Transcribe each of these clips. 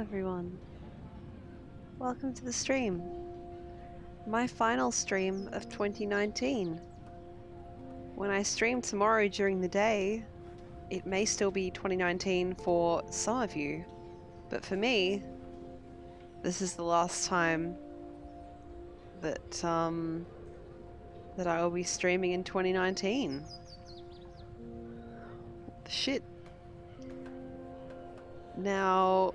everyone. Welcome to the stream. My final stream of 2019. When I stream tomorrow during the day, it may still be 2019 for some of you, but for me, this is the last time that that I will be streaming in 2019. Shit. Now,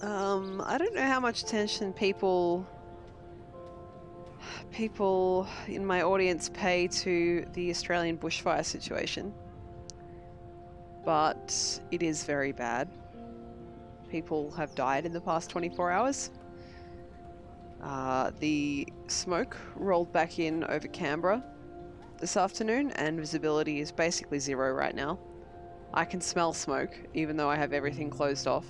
I don't know how much attention people in my audience pay to the Australian bushfire situation, but it is very bad. People have died in the past 24 hours. The smoke rolled back in over Canberra this afternoon, and visibility is basically zero right now. I can smell smoke, even though I have everything closed off.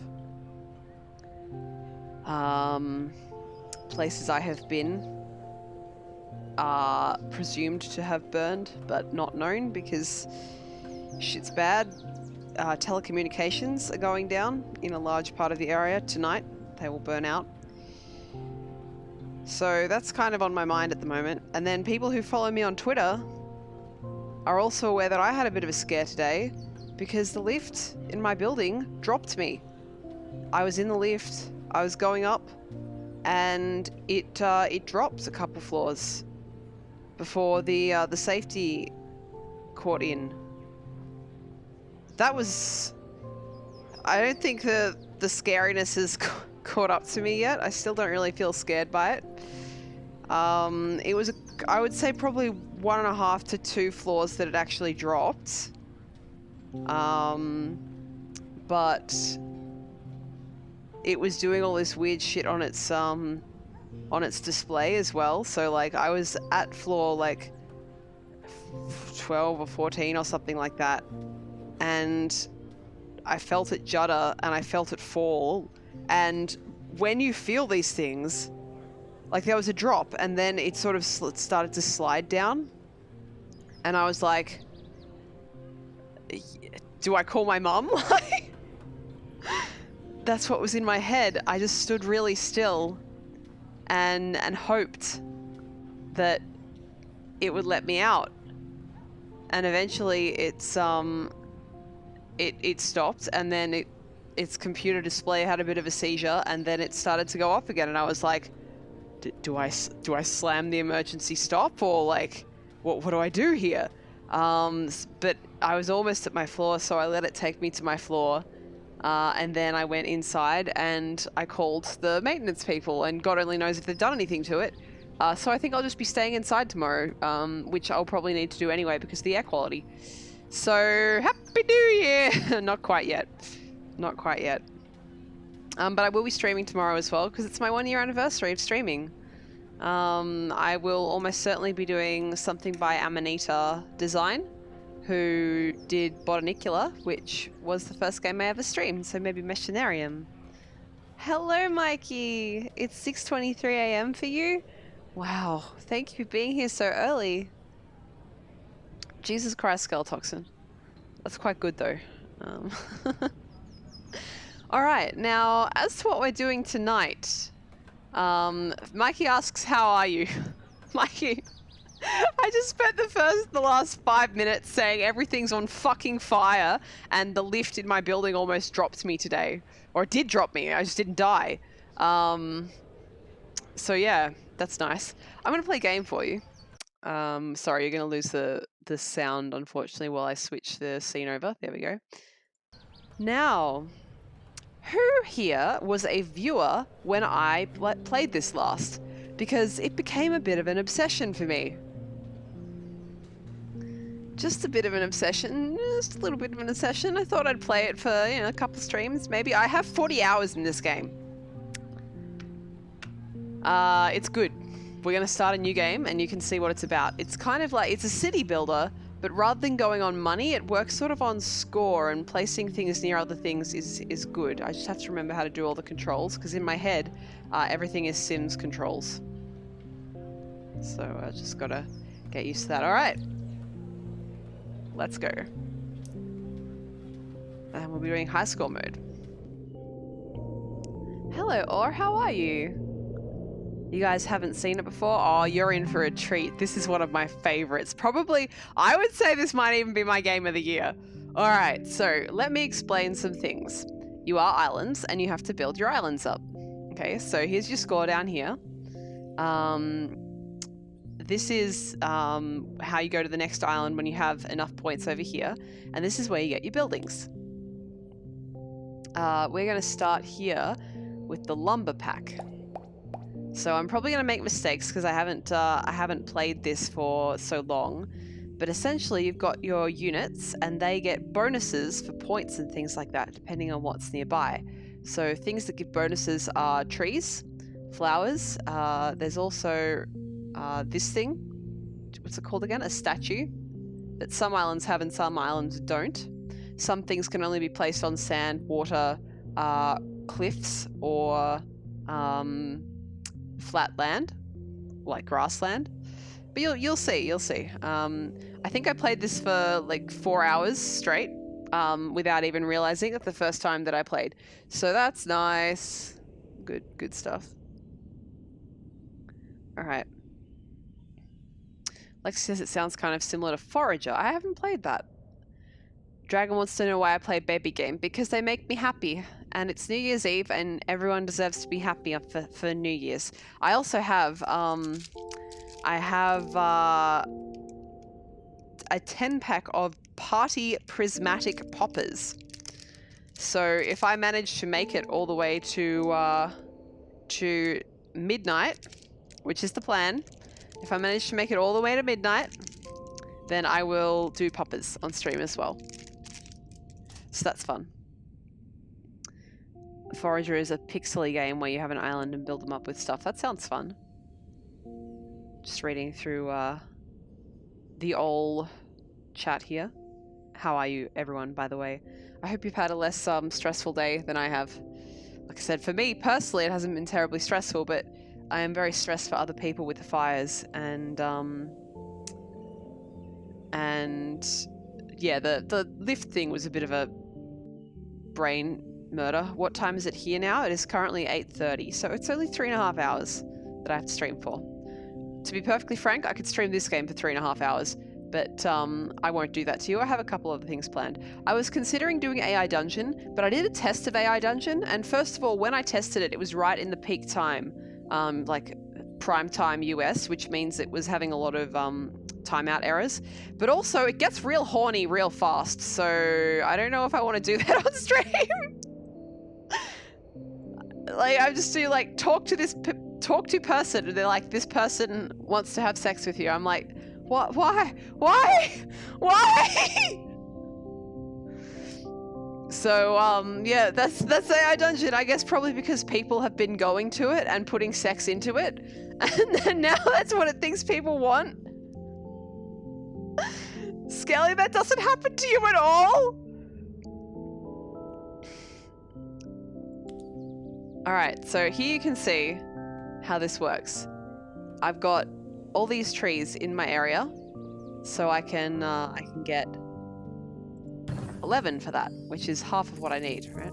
Places I have been are presumed to have burned, but not known because shit's bad. Telecommunications are going down in a large part of the area tonight. They will burn out. So that's kind of on my mind at the moment. And then people who follow me on Twitter are also aware that I had a bit of a scare today because the lift in my building dropped me. I was in the lift, I was going up, and it dropped a couple floors before the safety caught in. That was... I don't think the scariness has caught up to me yet. I still don't really feel scared by it. It was, I would say, probably 1.5 to 2 floors that it actually dropped. But it was doing all this weird shit on its display as well. So like I was at floor like 12 or 14 or something like that, and I felt it judder and I felt it fall. And when you feel these things, like there was a drop and then it sort of started to slide down, and I was like, do I call my mum? That's what was in my head. I just stood really still and hoped that it would let me out. And eventually it stopped, and then its computer display had a bit of a seizure, and then it started to go off again, and I was like, do I slam the emergency stop, or like what do I do here? But I was almost at my floor, so I let it take me to my floor. And then I went inside and I called the maintenance people, and God only knows if they've done anything to it. So I think I'll just be staying inside tomorrow, which I'll probably need to do anyway because of the air quality. So Happy New Year! Not quite yet. Not quite yet. But I will be streaming tomorrow as well because it's my 1-year anniversary of streaming. I will almost certainly be doing something by Amanita Design, who did Botanicula, which was the first game I ever streamed, so maybe Machinarium. Hello, Mikey! It's 6:23 AM for you? Wow, thank you for being here so early. Jesus Christ, Skeletoxin. That's quite good, though. Alright, now, as to what we're doing tonight, Mikey asks, how are you? Mikey... I just spent the last 5 minutes saying everything's on fucking fire, and the lift in my building almost dropped me today. Or it did drop me, I just didn't die. So yeah, that's nice. I'm gonna play a game for you. Sorry, you're gonna lose the sound, unfortunately, while I switch the scene over. There we go. Now, who here was a viewer when I played this last? Because it became a bit of an obsession for me. Just a bit of an obsession, just a little bit of an obsession. I thought I'd play it for, you know, a couple streams, maybe. I have 40 hours in this game. It's good. We're gonna start a new game and you can see what it's about. It's kind of like, it's a city builder, but rather than going on money, it works sort of on score, and placing things near other things is good. I just have to remember how to do all the controls, because in my head, everything is Sims controls. So I just gotta get used to that. All right. Let's go. And we'll be doing high score mode. Hello, Or, how are you? You guys haven't seen it before? Oh, you're in for a treat. This is one of my favorites. Probably, I would say this might even be my game of the year. All right, so let me explain some things. You are islands, and you have to build your islands up. Okay, so here's your score down here. This is how you go to the next island when you have enough points over here, and this is where you get your buildings. We're going to start here with the lumber pack. So I'm probably going to make mistakes because I haven't played this for so long. But essentially, you've got your units, and they get bonuses for points and things like that, depending on what's nearby. So things that give bonuses are trees, flowers. There's also this thing. What's it called again? A statue that some islands have and some islands don't. Some things can only be placed on sand, water, cliffs, or flat land, like grassland. But you'll see. I think I played this for like 4 hours straight, without even realizing it the first time that I played. So that's nice. Good stuff. All right. Lexi says it sounds kind of similar to Forager. I haven't played that. Dragon wants to know why I play baby game. Because they make me happy. And it's New Year's Eve, and everyone deserves to be happy for New Year's. I also have, a 10-pack of party prismatic poppers. So if I manage to make it all the way to midnight, which is the plan, if I manage to make it all the way to midnight, then I will do poppers on stream as well. So that's fun. Forager is a pixely game where you have an island and build them up with stuff. That sounds fun. Just reading through the old chat here. How are you, everyone, by the way? I hope you've had a less stressful day than I have. Like I said, for me personally, it hasn't been terribly stressful, but I am very stressed for other people with the fires. And yeah, the lift thing was a bit of a brain murder. What time is it here now? It is currently 8:30, so it's only 3.5 hours that I have to stream for. To be perfectly frank, I could stream this game for 3.5 hours, but I won't do that to you. I have a couple other things planned. I was considering doing AI Dungeon, but I did a test of AI Dungeon, and first of all, when I tested it, it was right in the peak time, like prime time US, which means it was having a lot of timeout errors. But also, it gets real horny real fast, so I don't know if I want to do that on stream. Like, I just do, like, talk to person, and they're like, this person wants to have sex with you. I'm like, what? Why? So, yeah, that's AI Dungeon. I guess probably because people have been going to it and putting sex into it, and then now that's what it thinks people want. Skelly, that doesn't happen to you at all? Alright, so here you can see how this works. I've got all these trees in my area, so I can get 11 for that, which is half of what I need, right?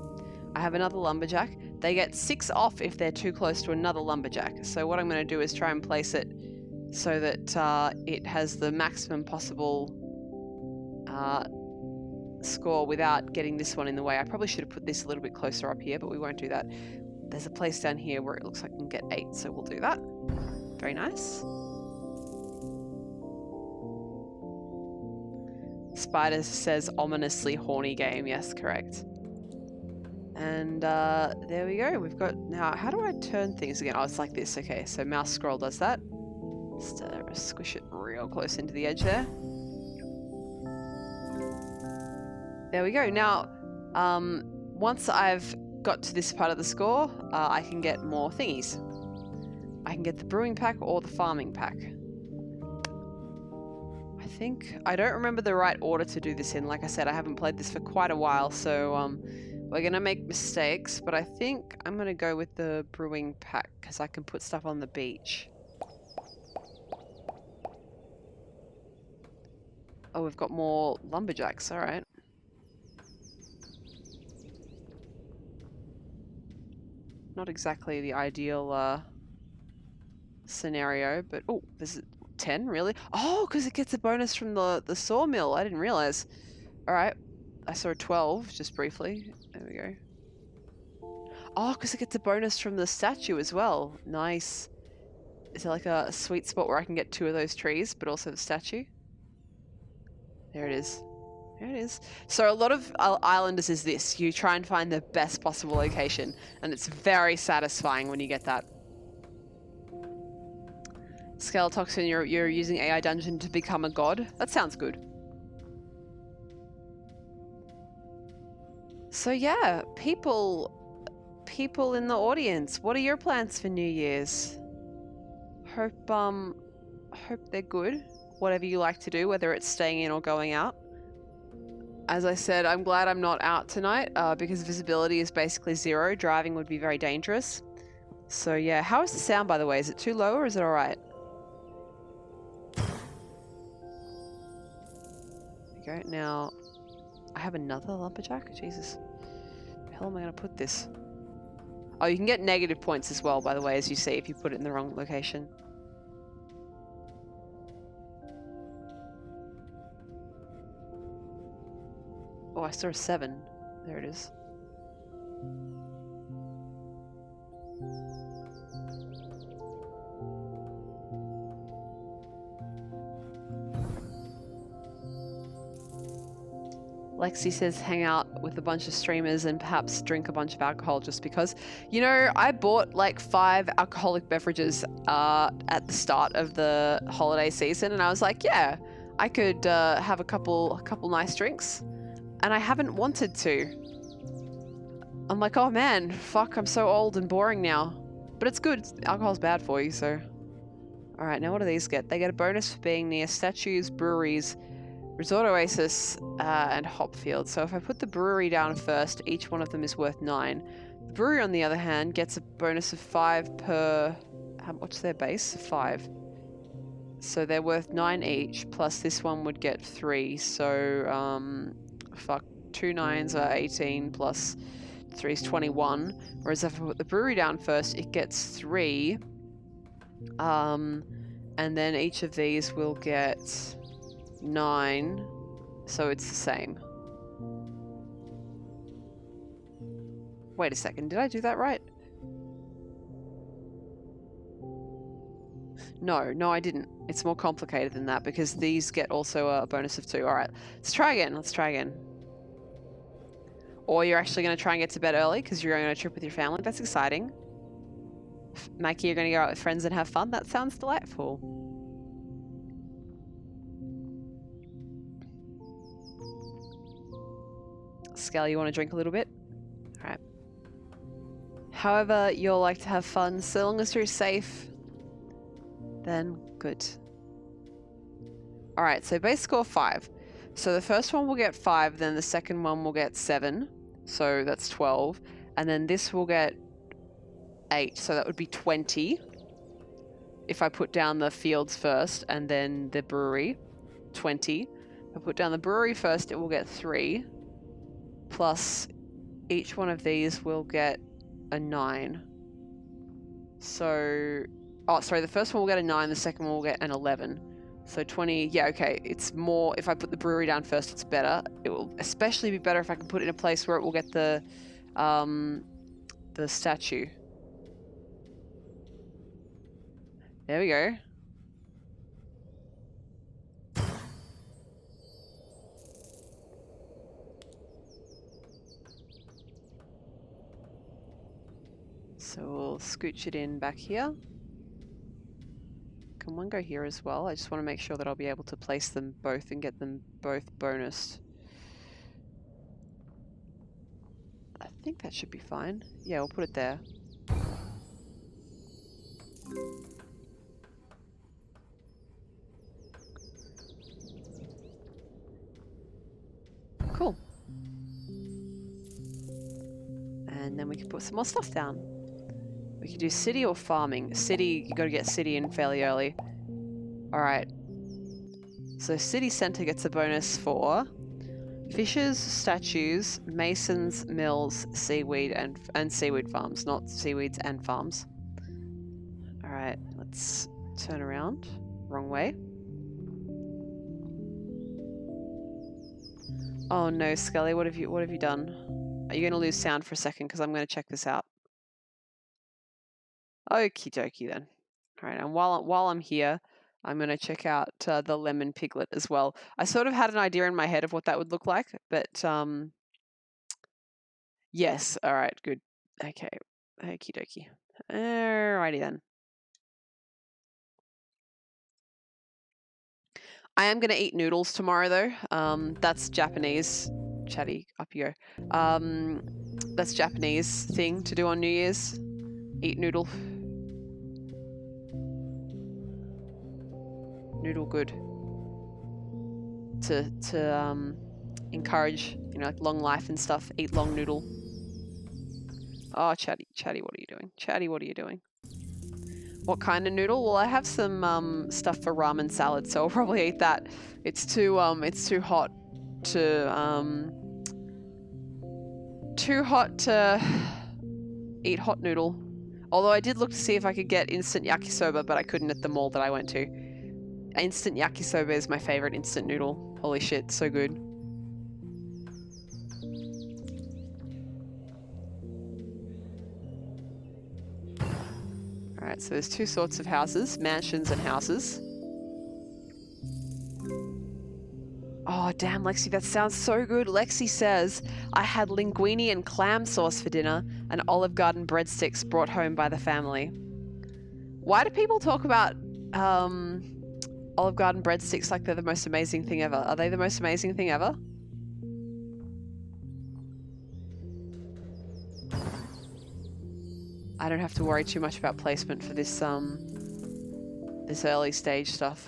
I have another lumberjack. They get 6 off if they're too close to another lumberjack. So what I'm going to do is try and place it so that it has the maximum possible score without getting this one in the way. I probably should have put this a little bit closer up here, but we won't do that. There's a place down here where it looks like we can get 8, so we'll do that. Very nice. Spider says ominously horny game. Yes, correct. And there we go. We've got, now, how do I turn things again? Oh, it's like this. Okay, so mouse scroll does that. Just squish it real close into the edge there. There we go. Now, once I've got to this part of the score, I can get more thingies. I can get the brewing pack or the farming pack. I don't remember the right order to do this in. Like I said, I haven't played this for quite a while, so we're gonna make mistakes, but I think I'm gonna go with the brewing pack because I can put stuff on the beach. Oh, we've got more lumberjacks, alright. Not exactly the ideal scenario, but oh, there's 10 really? Oh, because it gets a bonus from the sawmill. I didn't realize. All right, I saw a 12 just briefly. There we go. Oh, because it gets a bonus from the statue as well. Nice. Is there like a sweet spot where I can get 2 of those trees, but also the statue? There it is. There it is. So a lot of Islanders is this. You try and find the best possible location, and it's very satisfying when you get that. Scaletoxin, you're using AI Dungeon to become a god? That sounds good. So yeah, people in the audience, what are your plans for New Year's? Hope they're good. Whatever you like to do, whether it's staying in or going out. As I said, I'm glad I'm not out tonight because visibility is basically 0. Driving would be very dangerous. So yeah, how is the sound, by the way? Is it too low or is it all right? There we go. Now, I have another lumberjack? Jesus. Where the hell am I going to put this? Oh, you can get negative points as well, by the way, as you see, if you put it in the wrong location. Oh, I saw a 7. There it is. Lexi says hang out with a bunch of streamers and perhaps drink a bunch of alcohol just because. You know, I bought like 5 alcoholic beverages at the start of the holiday season, and I was like, yeah, I could have a couple nice drinks, and I haven't wanted to. I'm like, oh man, fuck, I'm so old and boring now. But it's good. Alcohol's bad for you, so. Alright, now what do these get? They get a bonus for being near statues, breweries, resort oasis, and hop field. So if I put the brewery down first, each one of them is worth 9. The brewery, on the other hand, gets a bonus of 5 per... what's their base? 5. So they're worth 9 each, plus this one would get 3. So, fuck, 2 9s are 18, plus 3 is 21. Whereas if I put the brewery down first, it gets 3. And then each of these will get 9, so it's the same. Wait a second, did I do that right? No, I didn't. It's more complicated than that because these get also a bonus of 2. Alright, let's try again. Or you're actually going to try and get to bed early because you're going on a trip with your family. That's exciting. Mikey, you're going to go out with friends and have fun. That sounds delightful. Scal, you want to drink a little bit? Alright. However you'll like to have fun, so long as you're safe, then good. Alright, so base score 5. So the first one will get 5, then the second one will get 7. So that's 12. And then this will get 8, so that would be 20. If I put down the fields first and then the brewery, 20. If I put down the brewery first, it will get 3. Plus each one of these will get a 9. So, oh, sorry, the first one will get a 9, the second one will get an 11. So 20, yeah, okay, it's more, if I put the brewery down first, it's better. It will especially be better if I can put it in a place where it will get the statue. There we go. So we'll scooch it in back here. Can one go here as well? I just want to make sure that I'll be able to place them both and get them both bonused. I think that should be fine. Yeah, we'll put it there. Cool. And then we can put some more stuff down. We can do city or farming. City, you gotta get city in fairly early. Alright. So city center gets a bonus for Fishers, statues, masons, mills, seaweed, and seaweed farms, not seaweeds and farms. All right, let's turn around. Wrong way. Oh no, Scully, what have you done? Are you gonna lose sound for a second? Because I'm gonna check this out. Okie dokie then. All right, and while I'm here, I'm gonna check out the lemon piglet as well. I sort of had an idea in my head of what that would look like, but yes. All right, good. Okay, okie dokie. Alrighty then. I am gonna eat noodles tomorrow though. That's Japanese. Chatty, up you go. That's Japanese thing to do on New Year's. Eat noodle. Noodle good. To encourage, you know, like long life and stuff. Eat long noodle. Oh, Chatty, what are you doing? Chatty, what are you doing? What kind of noodle? Well, I have some stuff for ramen salad, so I'll probably eat that. It's too hot to eat hot noodle. Although I did look to see if I could get instant yakisoba, but I couldn't at the mall that I went to. Instant yakisoba is my favorite instant noodle. Holy shit, so good. Alright, so there's two sorts of houses, mansions and houses. Oh, damn, Lexi, that sounds so good. Lexi says, I had linguine and clam sauce for dinner and Olive Garden breadsticks brought home by the family. Why do people talk about Olive Garden breadsticks like they're the most amazing thing ever? Are they the most amazing thing ever? I don't have to worry too much about placement for this this early stage stuff.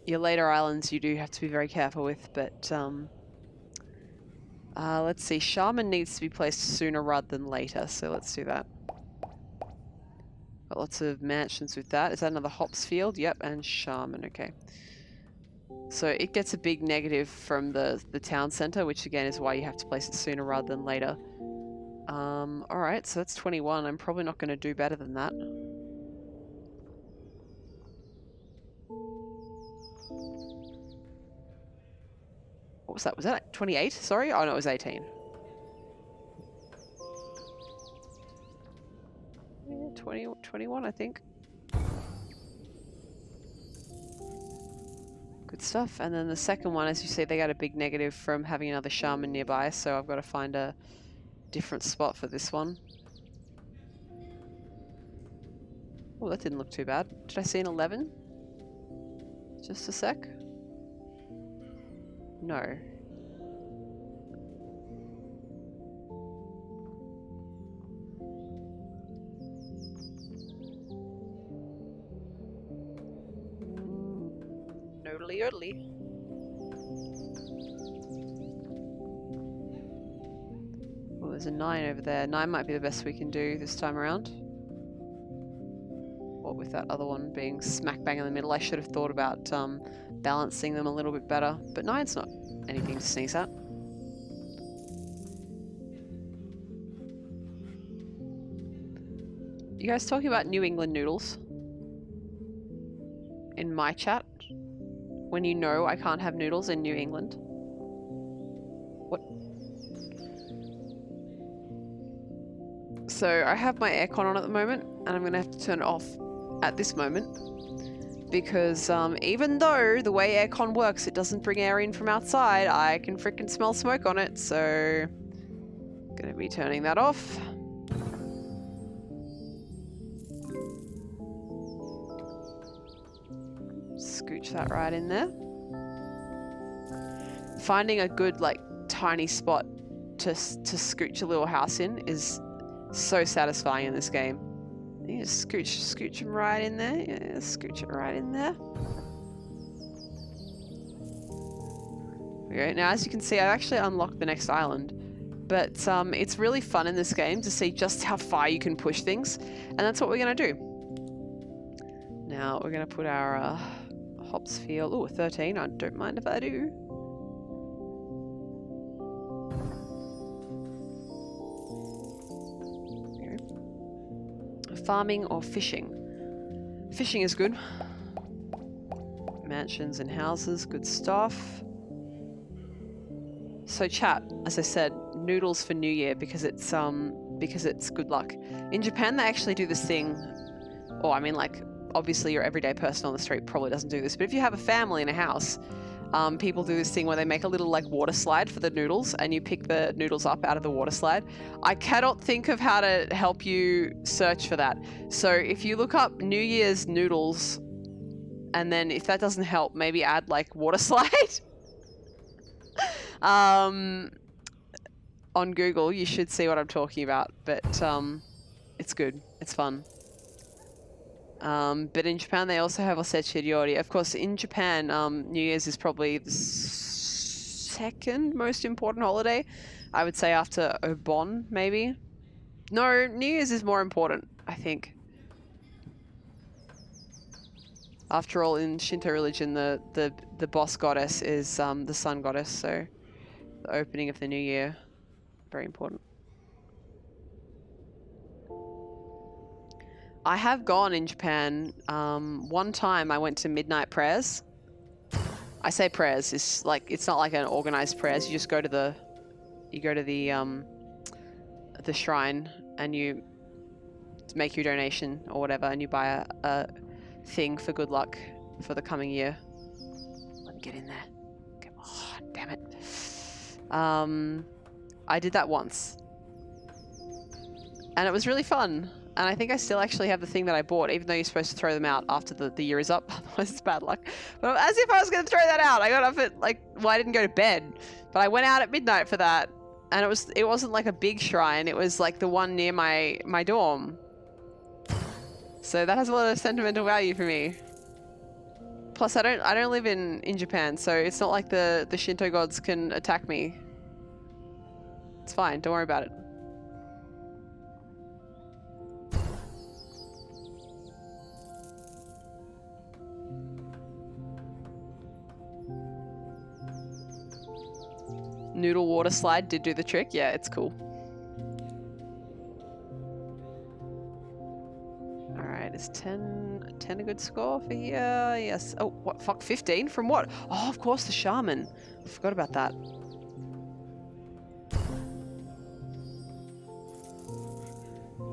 Your later islands you do have to be very careful with, but let's see. Shaman needs to be placed sooner rather than later, so let's do that. Got lots of mansions with that. Is that another hops field? Yep, and Shaman, okay. So it gets a big negative from the town center, which again is why you have to place it sooner rather than later. Alright, so that's 21. I'm probably not going to do better than that. What was that? Was that 28? Sorry? Oh, no, it was 18. Yeah, 21, I think. Good stuff. And then the second one, as you see, they got a big negative from having another shaman nearby, so I've got to find a different spot for this one. Oh, that didn't look too bad. Did I see an 11? Just a sec. No. Noodly oodly. Oh, there's a 9 over there. 9 might be the best we can do this time around. What with that other one being smack bang in the middle, I should have thought about balancing them a little bit better. But 9's not anything to sneeze at. You guys talking about New England noodles? In my chat? When you know I can't have noodles in New England? What? So I have my aircon on at the moment, and I'm gonna have to turn it off at this moment. Because even though the way aircon works, it doesn't bring air in from outside, I can freaking smell smoke on it, so gonna be turning that off. Scooch that right in there. Finding a good, like, tiny spot to scooch a little house in is so satisfying in this game. You just scooch them right in there. Yeah, scooch it right in there. Okay, now as you can see, I've actually unlocked the next island. But it's really fun in this game to see just how far you can push things. And that's what we're going to do. Now we're going to put our hops feel? Ooh, 13. I don't mind if I do. Farming or fishing? Fishing is good. Mansions and houses, good stuff. So chat, as I said, noodles for New Year because it's good luck. In Japan, they actually do this thing. Or I mean, like, obviously your everyday person on the street probably doesn't do this, but if you have a family in a house, people do this thing where they make a little like water slide for the noodles, and you pick the noodles up out of the water slide. I cannot think of how to help you search for that. So if you look up New Year's noodles, and then if that doesn't help, maybe add like water slide. On Google, you should see what I'm talking about, but it's good. It's fun. But in Japan, they also have osechi ryori. Of course, in Japan, New Year's is probably the second most important holiday. I would say after Obon, maybe. No, New Year's is more important, I think. After all, in Shinto religion, the boss goddess is the sun goddess, so the opening of the new year, very important. I have gone in Japan. One time I went to midnight prayers. I say prayers, it's like, it's not like an organized prayers. You just go to the shrine and you make your donation or whatever, and you buy a thing for good luck for the coming year. Let me get in there. Okay. Oh, damn it. I did that once. And it was really fun. And I think I still actually have the thing that I bought, even though you're supposed to throw them out after the year is up. Otherwise it's bad luck. But as if I was going to throw that out. I got up at well, I didn't go to bed, but I went out at midnight for that. And it wasn't like a big shrine. It was like the one near my dorm. So that has a lot of sentimental value for me. Plus I don't live in Japan, so it's not like the Shinto gods can attack me. It's fine, don't worry about it. Noodle water slide did do the trick. Yeah, it's cool. Alright, is 10 a good score for here? Yes. Oh, what? Fuck, 15? From what? Oh, of course, the shaman. I forgot about that.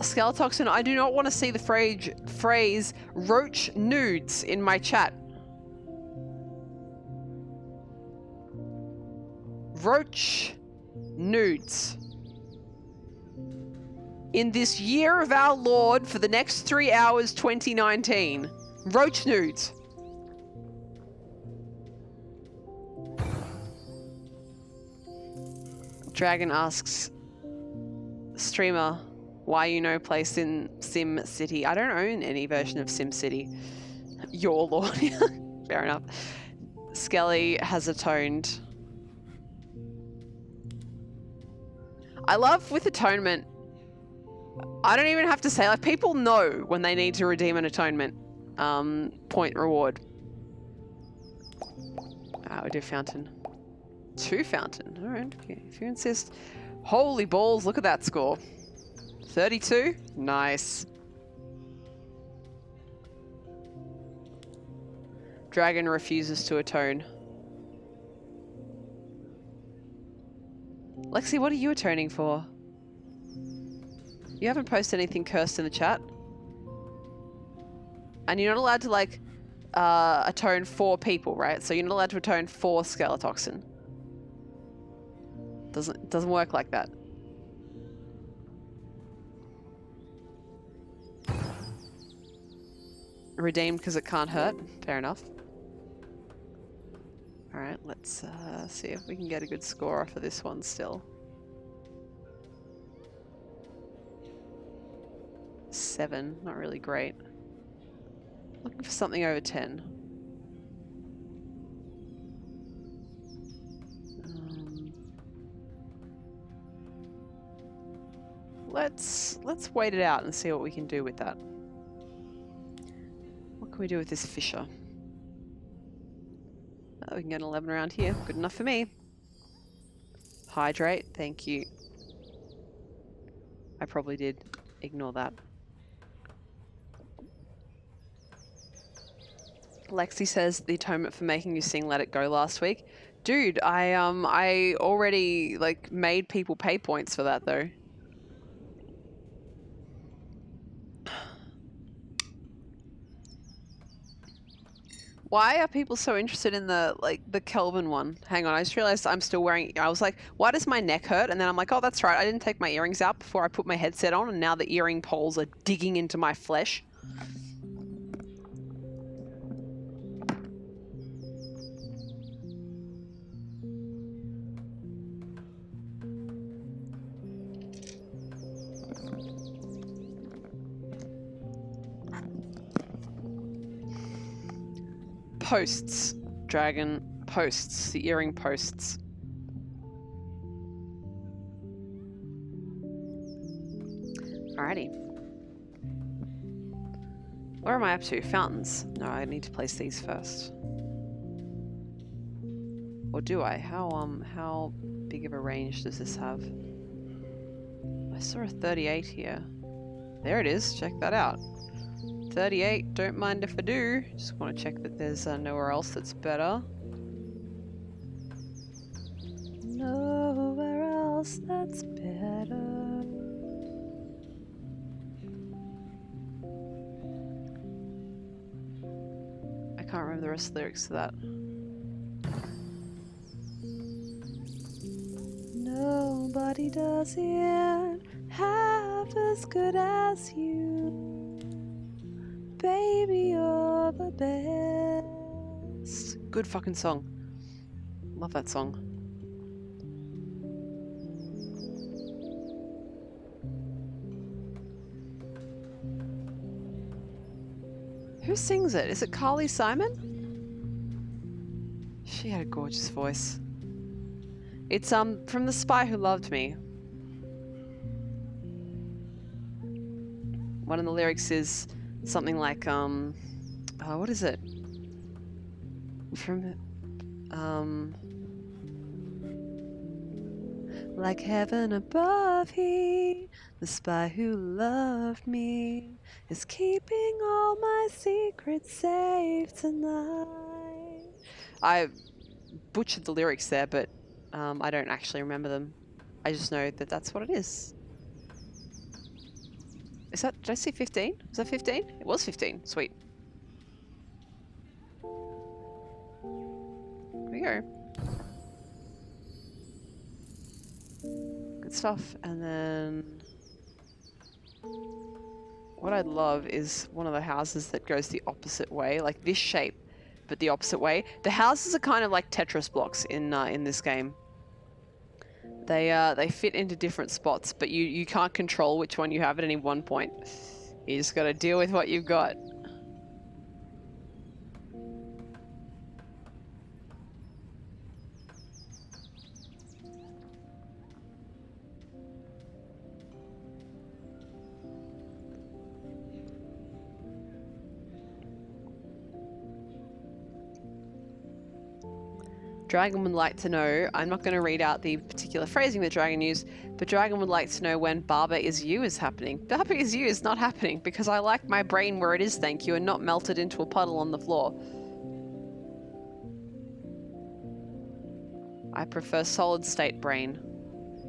Skeletoxin, I do not want to see the phrase roach nudes in my chat. Roach nudes. In this year of our Lord for the next 3 hours, 2019. Roach nudes. Dragon asks, streamer, why you no place in Sim City? I don't own any version of Sim City. Your Lord. Fair enough. Skelly has atoned. I love with atonement, I don't even have to say, like, people know when they need to redeem an atonement point reward. We do fountain. 2 fountain. All right, okay, if you insist. Holy balls, look at that score. 32? Nice. Dragon refuses to atone. Lexi, what are you atoning for? You haven't posted anything cursed in the chat. And you're not allowed to, like, atone 4 people, right? So you're not allowed to atone 4 Skeletoxin. Doesn't work like that. Redeemed because it can't hurt. Fair enough. Alright, let's see if we can get a good score off of this one still. 7, not really great. Looking for something over 10. Let's wait it out and see what we can do with that. What can we do with this fisher? Oh, we can get an 11 around here. Good enough for me. Hydrate. Thank you. I probably did. Ignore that. Lexi says the atonement for making you sing Let It Go last week. Dude, I already like made people pay points for that though. Why are people so interested in the Kelvin one? Hang on, I just realized I'm still wearing. I was like, why does my neck hurt? And then I'm like, oh, that's right. I didn't take my earrings out before I put my headset on, and now the earring poles are digging into my flesh. Posts, dragon posts, the earring posts. Alrighty. Where am I up to? Fountains. No, I need to place these first. Or do I? How big of a range does this have? I saw a 38 here. There it is. Check that out. 38. Don't mind if I do. Just want to check that there's nowhere else that's better. Nowhere else that's better. I can't remember the rest of the lyrics to that. Nobody does it half as good as you. Baby, you're the best. Good fucking song. Love that song. Who sings it? Is it Carly Simon? She had a gorgeous voice. It's from The Spy Who Loved Me. One of the lyrics is something like oh, what is it? From like heaven above he, the spy who loved me, is keeping all my secrets safe tonight. I butchered the lyrics there, but I don't actually remember them. I just know that that's what it is. Is that, did I see 15? Was that 15? It was 15. Sweet. There we go. Good stuff. And then what I'd love is one of the houses that goes the opposite way, like this shape, but the opposite way. The houses are kind of like Tetris blocks in this game. They fit into different spots, but you can't control which one you have at any one point. You just got to deal with what you've got. Dragon would like to know, I'm not going to read out the particular phrasing that Dragon used, but Dragon would like to know when Barber is you is happening. Barber is you is not happening because I like my brain where it is, thank you, and not melted into a puddle on the floor. I prefer solid state brain.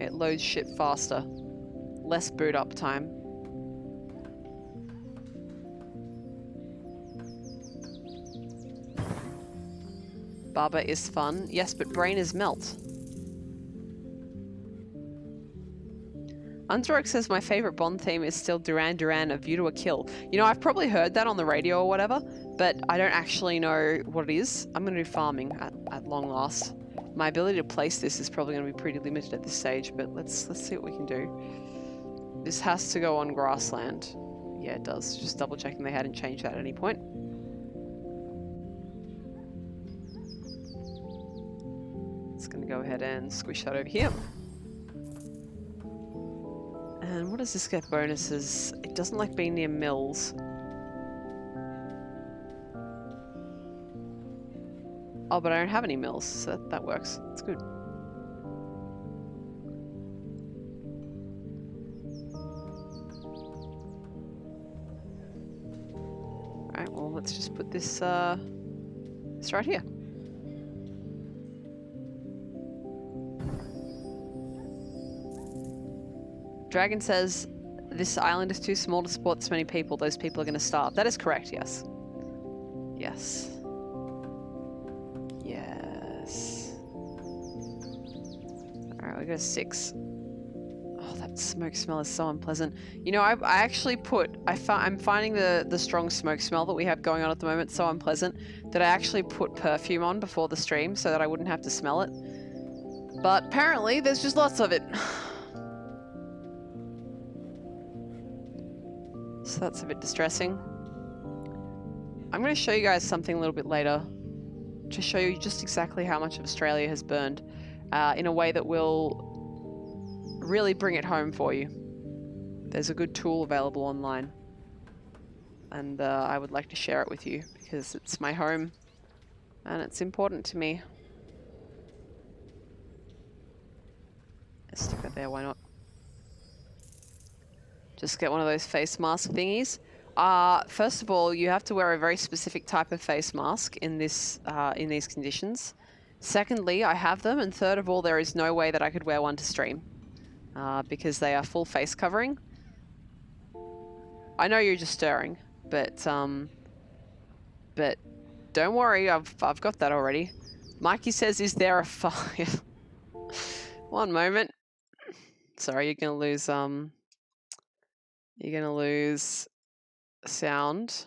It loads shit faster. Less boot up time. Barber is fun. Yes, but brain is melt. Underoak says my favorite Bond theme is still Duran Duran, A View to a Kill. You know, I've probably heard that on the radio or whatever, but I don't actually know what it is. I'm going to do farming at long last. My ability to place this is probably going to be pretty limited at this stage, but let's see what we can do. This has to go on grassland. Yeah, it does. Just double checking they hadn't changed that at any point. It's going to go ahead and squish that over here. And what does this get bonuses? It doesn't like being near mills. Oh, but I don't have any mills, so that works. It's good. Alright, well, let's just put this, this right here. Dragon says, this island is too small to support this many people. Those people are going to starve. That is correct, yes. Yes. Yes. Alright, we got a 6. Oh, that smoke smell is so unpleasant. You know, I actually put... I'm finding the strong smoke smell that we have going on at the moment so unpleasant that I actually put perfume on before the stream so that I wouldn't have to smell it. But apparently, there's just lots of it. So that's a bit distressing. I'm going to show you guys something a little bit later to show you just exactly how much of Australia has burned in a way that will really bring it home for you. There's a good tool available online and I would like to share it with you because it's my home and it's important to me. Let's stick it there, why not? Just get one of those face mask thingies. First of all, you have to wear a very specific type of face mask in these conditions. Secondly, I have them, and third of all, there is no way that I could wear one to stream because they are full face covering. I know you're just stirring, but don't worry, I've got that already. Mikey says, "Is there a fire?" One moment. Sorry, you're gonna lose sound.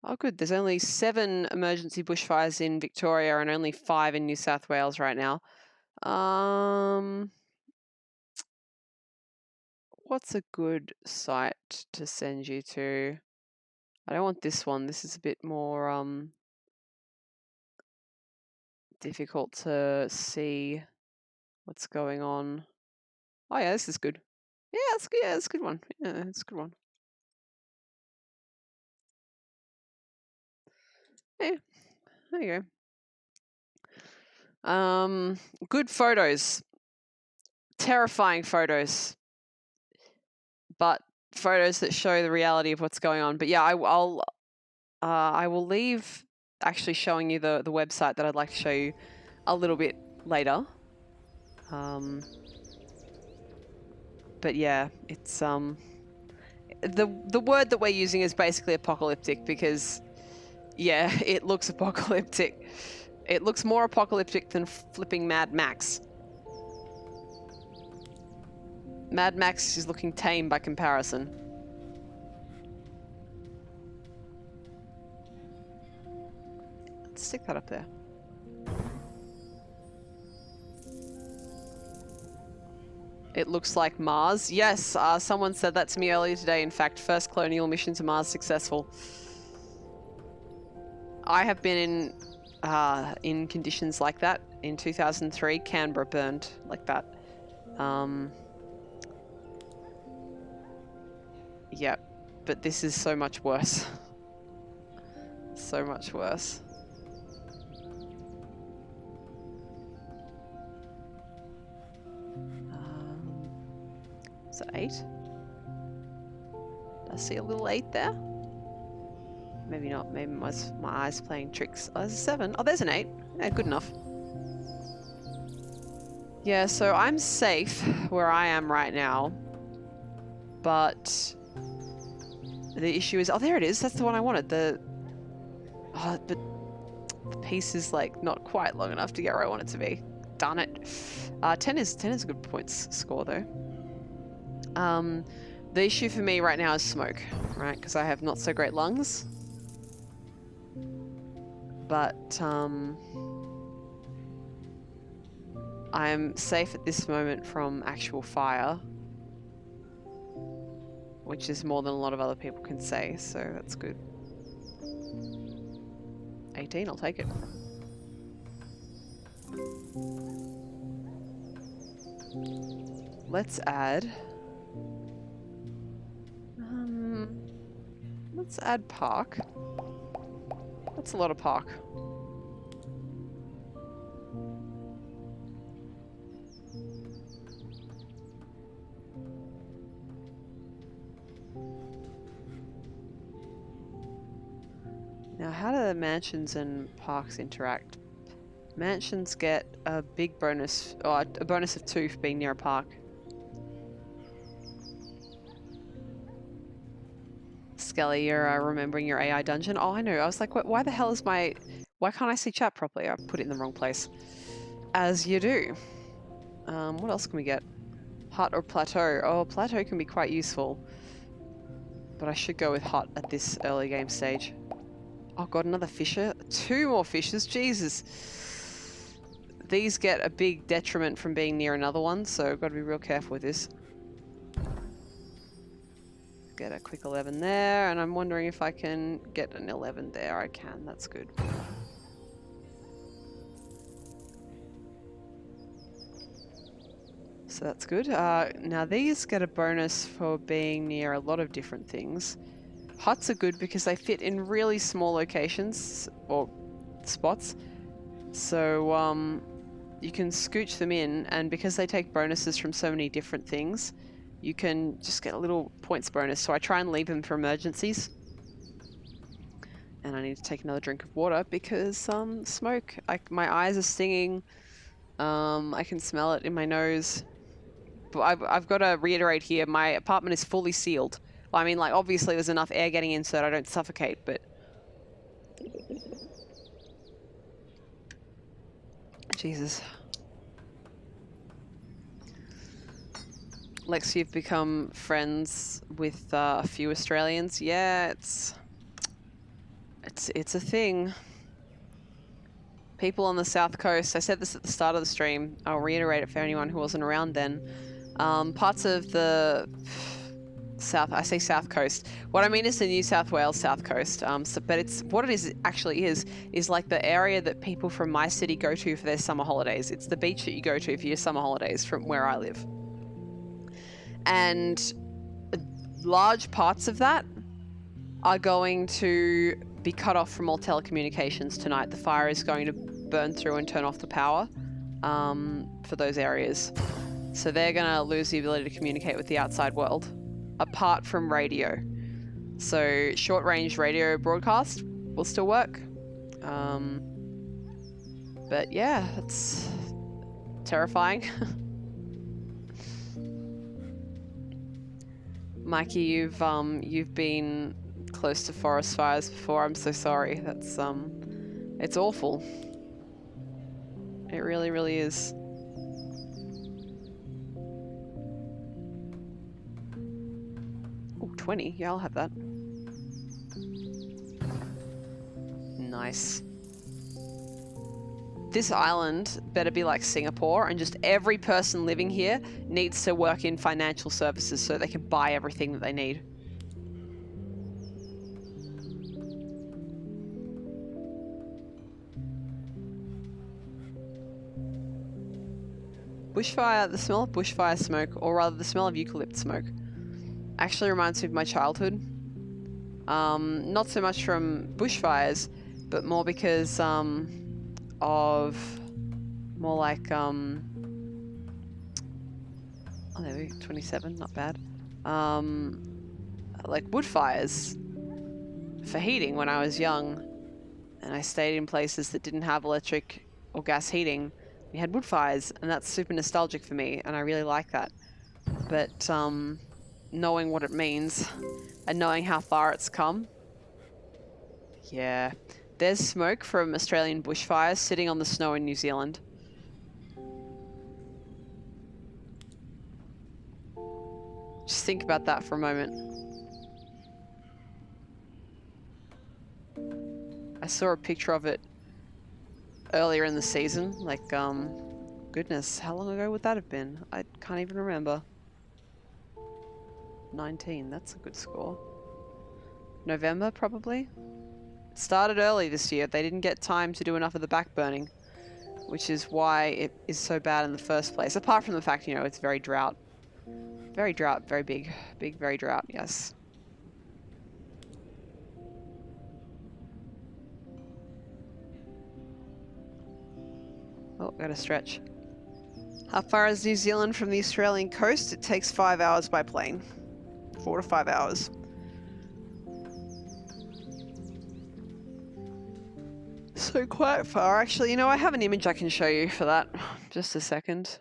Oh, good. There's only 7 emergency bushfires in Victoria and only 5 in New South Wales right now. What's a good site to send you to? I don't want this one. This is a bit more difficult to see what's going on. Oh yeah, this is good. Yeah, that's good. Yeah, that's a good one. Yeah, that's a good one. Yeah, there you go. Good photos. Terrifying photos. But photos that show the reality of what's going on. But yeah, I will leave actually showing you the website that I'd like to show you a little bit later. But yeah, it's the word that we're using is basically apocalyptic because yeah, it looks apocalyptic. It looks more apocalyptic than flipping Mad Max. Mad Max is looking tame by comparison. Let's stick that up there. It looks like Mars. Yes, someone said that to me earlier today. In fact, first colonial mission to Mars successful. I have been in conditions like that. In 2003, Canberra burned like that. Yeah, but this is so much worse. So much worse. Is that 8? I see a little 8 there. Maybe not. Maybe my eyes playing tricks. Oh, there's a 7. Oh, there's an 8. Yeah, good enough. Yeah, so I'm safe where I am right now. But the issue is... Oh, there it is. That's the one I wanted. But the piece is like not quite long enough to get where I want it to be. Darn it. 10 is a good points score though. The issue for me right now is smoke, right? Because I have not so great lungs. But I'm safe at this moment from actual fire, which is more than a lot of other people can say, so that's good. 18, I'll take it. Let's add park. That's a lot of park. Now, how do mansions and parks interact? Mansions get a big bonus, or a bonus of 2 for being near a park. Skelly, you're remembering your AI dungeon? Oh, I know. I was like, why the hell is my... Why can't I see chat properly? I put it in the wrong place. As you do. What else can we get? Hut or plateau? Oh, plateau can be quite useful. But I should go with hut at this early game stage. Oh god, another fisher? 2 more fishers? Jesus. These get a big detriment from being near another one, so I've got to be real careful with this. Get a quick 11 there, and I'm wondering if I can get an 11 there. I can, that's good. So that's good. Now these get a bonus for being near a lot of different things. Huts are good because they fit in really small locations, or spots. So, you can scooch them in, and because they take bonuses from so many different things, you can just get a little points bonus. So I try and leave them for emergencies. And I need to take another drink of water because smoke. My eyes are stinging. I can smell it in my nose. But I've got to reiterate here, my apartment is fully sealed. I mean, like, obviously there's enough air getting in so that I don't suffocate, but... Jesus. Lex, you've become friends with a few Australians. Yeah, it's a thing. People on the South Coast, I said this at the start of the stream, I'll reiterate it for anyone who wasn't around then. Parts of the South, I say South Coast. What I mean is the New South Wales South Coast. But it's what it is actually is like the area that people from my city go to for their summer holidays. It's the beach that you go to for your summer holidays from where I live. And large parts of that are going to be cut off from all telecommunications tonight. The fire is going to burn through and turn off the power for those areas. So they're going to lose the ability to communicate with the outside world, apart from radio. So short-range radio broadcast will still work. But yeah, it's terrifying. Mikey, you've been close to forest fires before. I'm so sorry. That's it's awful. It really, really is. Oh, 20. Yeah, I'll have that. Nice. This island better be like Singapore, and just every person living here needs to work in financial services so they can buy everything that they need. Bushfire, the smell of bushfire smoke, or rather the smell of eucalypt smoke, actually reminds me of my childhood. Not so much from bushfires, but more because of more like oh, there we go, 27, not bad. Like wood fires for heating when I was young, and I stayed in places that didn't have electric or gas heating. We had wood fires, and that's super nostalgic for me, and I really like that. But knowing what it means and knowing how far it's come, yeah. There's smoke from Australian bushfires sitting on the snow in New Zealand. Just think about that for a moment. I saw a picture of it earlier in the season. Like, goodness, how long ago would that have been? I can't even remember. 19, that's a good score. November, probably? It started early this year. They didn't get time to do enough of the backburning, which is why it is so bad in the first place. Apart from the fact, you know, it's very drought. Very drought, very big, very drought, yes. Oh, gotta stretch. How far is New Zealand from the Australian coast? It takes 5 hours by plane. 4 to 5 hours. So quite far. Actually, you know, I have an image I can show you for that. Just a second.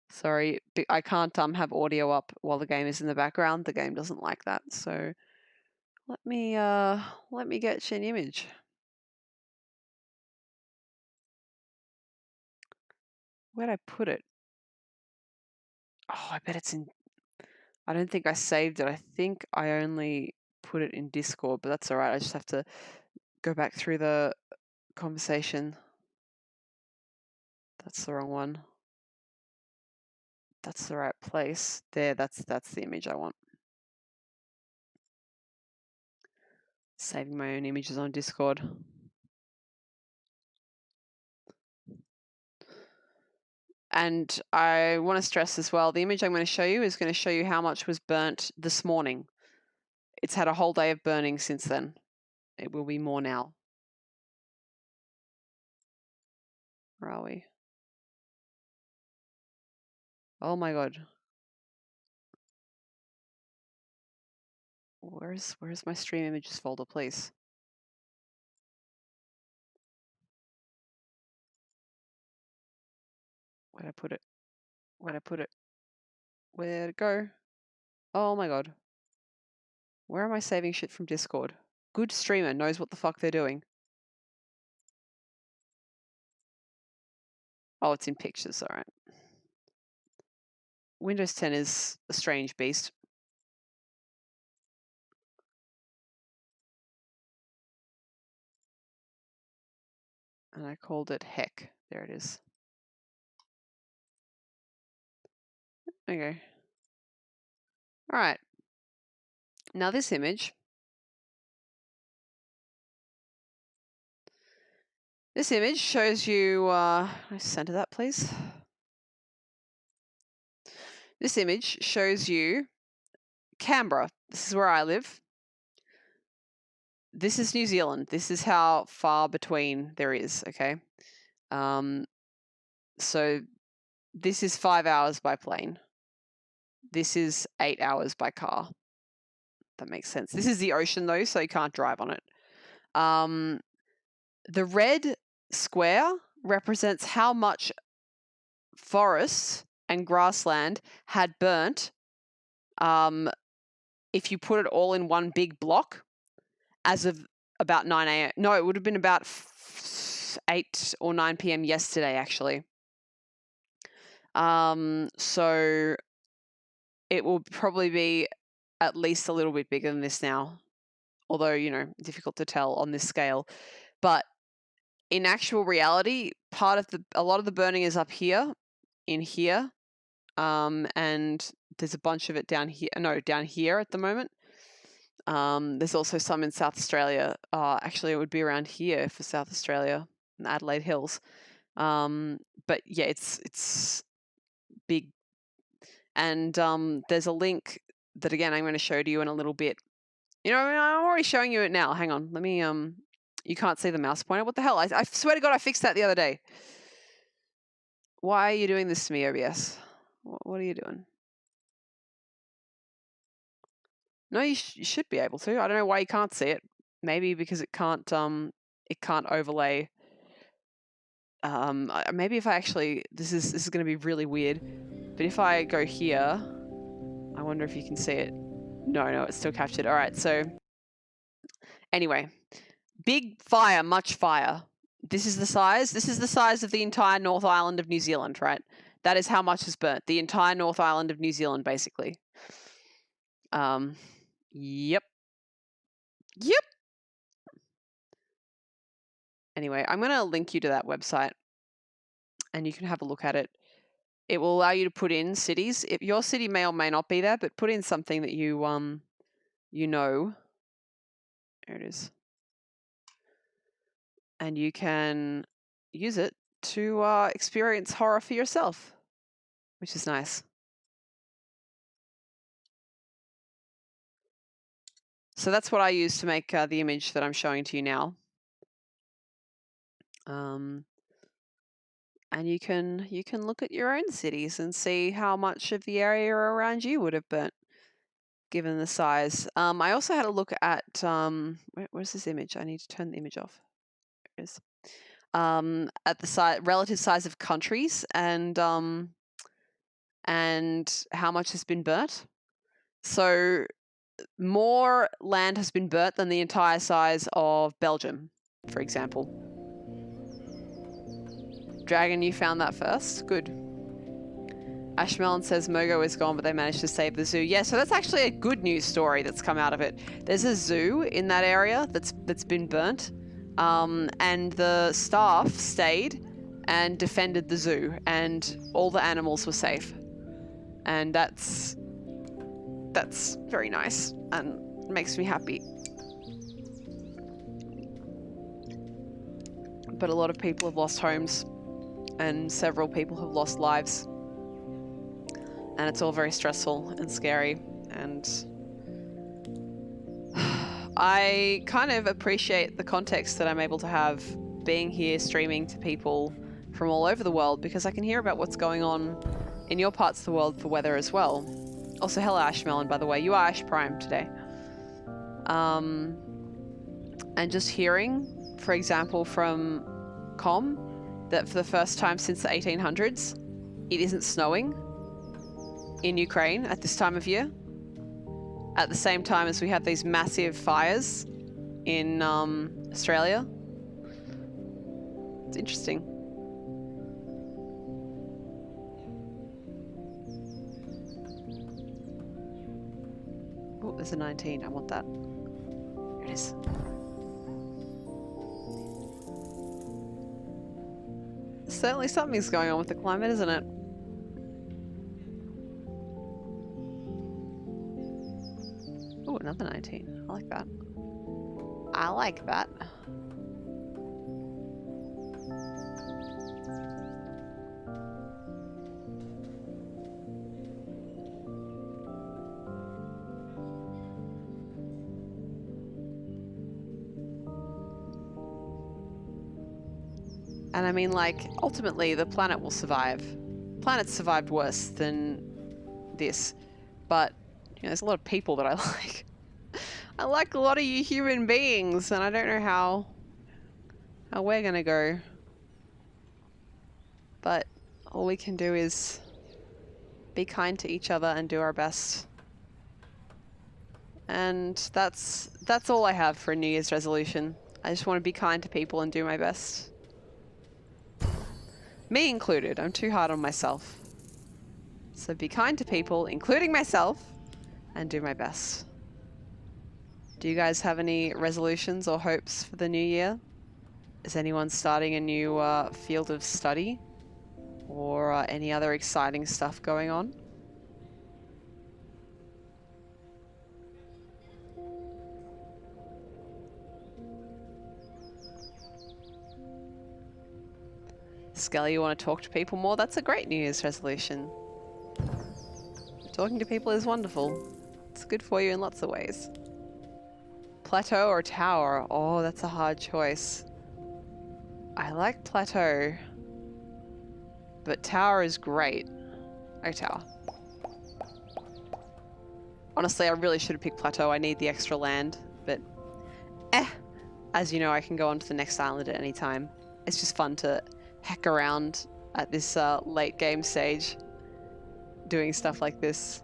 Sorry, I can't have audio up while the game is in the background. The game doesn't like that. So let me get you an image. Where'd I put it? Oh, I bet it's in. I don't think I saved it. I think I only put it in Discord, but that's all right. I just have to go back through the conversation. That's the wrong one. That's the right place. There, that's the image I want. Saving my own images on Discord. And I want to stress as well, the image I'm going to show you is going to show you how much was burnt this morning. It's had a whole day of burning since then. It will be more now. Where are we? Oh my god. Where's my stream images folder, please? Where'd I put it? Where'd I put it? Where'd it go? Oh my god. Where am I saving shit from Discord? Good streamer knows what the fuck they're doing. Oh, it's in pictures, alright. Windows 10 is a strange beast. And I called it heck. There it is. Okay. Alright. Now this image. This image shows you, can I center that please? This image shows you Canberra. This is where I live. This is New Zealand. This is how far between there is, okay? So this is 5 hours by plane. This is 8 hours by car. That makes sense. This is the ocean though, so you can't drive on it. The red square represents how much forests and grassland had burnt if you put it all in one big block as of about 9 a.m. No, it would have been about 8 or 9 p.m. yesterday, actually. So it will probably be at least a little bit bigger than this now, although, you know, difficult to tell on this scale. But in actual reality, a lot of the burning is up here, in here, and there's a bunch of it down here. No, down here at the moment. There's also some in South Australia. Actually, it would be around here for South Australia, in the Adelaide Hills. But yeah, it's big. And there's a link that, again, I'm going to show to you in a little bit. You know, I'm already showing you it now. Hang on. Let me, you can't see the mouse pointer. What the hell? I swear to God, I fixed that the other day. Why are you doing this to me, OBS? What are you doing? No, you should be able to. I don't know why you can't see it. Maybe because it can't overlay. Maybe if I actually, this is going to be really weird, but if I go here, I wonder if you can see it. No, it's still captured. All right, so anyway, big fire, much fire. This is the size. This is the size of the entire North Island of New Zealand, right? That is how much is burnt. The entire North Island of New Zealand, basically. Yep. Anyway, I'm going to link you to that website and you can have a look at it. It will allow you to put in cities. Your city may or may not be there, but put in something that you know. There it is. And you can use it to experience horror for yourself, which is nice. So that's what I use to make the image that I'm showing to you now. And you can look at your own cities and see how much of the area around you would have burnt, given the size. I also had a look at where's this image? I need to turn the image off. There it is. At the relative size of countries and how much has been burnt. So more land has been burnt than the entire size of Belgium, for example. Dragon, you found that first. Good. Ashmelon says Mogo is gone, but they managed to save the zoo. Yeah, so that's actually a good news story that's come out of it. There's a zoo in that area that's been burnt, and the staff stayed and defended the zoo, and all the animals were safe. And that's very nice and makes me happy. But a lot of people have lost homes, and several people have lost lives. And it's all very stressful and scary, and I kind of appreciate the context that I'm able to have being here streaming to people from all over the world, because I can hear about what's going on in your parts of the world for weather as well. Also, hello Ashmelon, by the way, you are Ash Prime today. And just hearing, for example, from Com, that for the first time since the 1800s, it isn't snowing in Ukraine at this time of year, at the same time as we have these massive fires in Australia. It's interesting. Oh, there's a 19. I want that. Here it is. Certainly something's going on with the climate, isn't it? Oh, another 19. I like that. I like that. And I mean, like, ultimately the planet will survive. Planets survived worse than this, but you know, there's a lot of people that I like. I like a lot of you human beings, and I don't know how we're gonna go. But all we can do is be kind to each other and do our best. And that's all I have for a New Year's resolution. I just want to be kind to people and do my best. Me included. I'm too hard on myself. So be kind to people, including myself, and do my best. Do you guys have any resolutions or hopes for the new year? Is anyone starting a new field of study? Or any other exciting stuff going on? Skelly, you want to talk to people more? That's a great New Year's resolution. Talking to people is wonderful. It's good for you in lots of ways. Plateau or Tower? Oh, that's a hard choice. I like Plateau, but Tower is great. Oh, Tower. Honestly, I really should have picked Plateau. I need the extra land, but as you know, I can go on to the next island at any time. It's just fun to heck around at this late game stage doing stuff like this.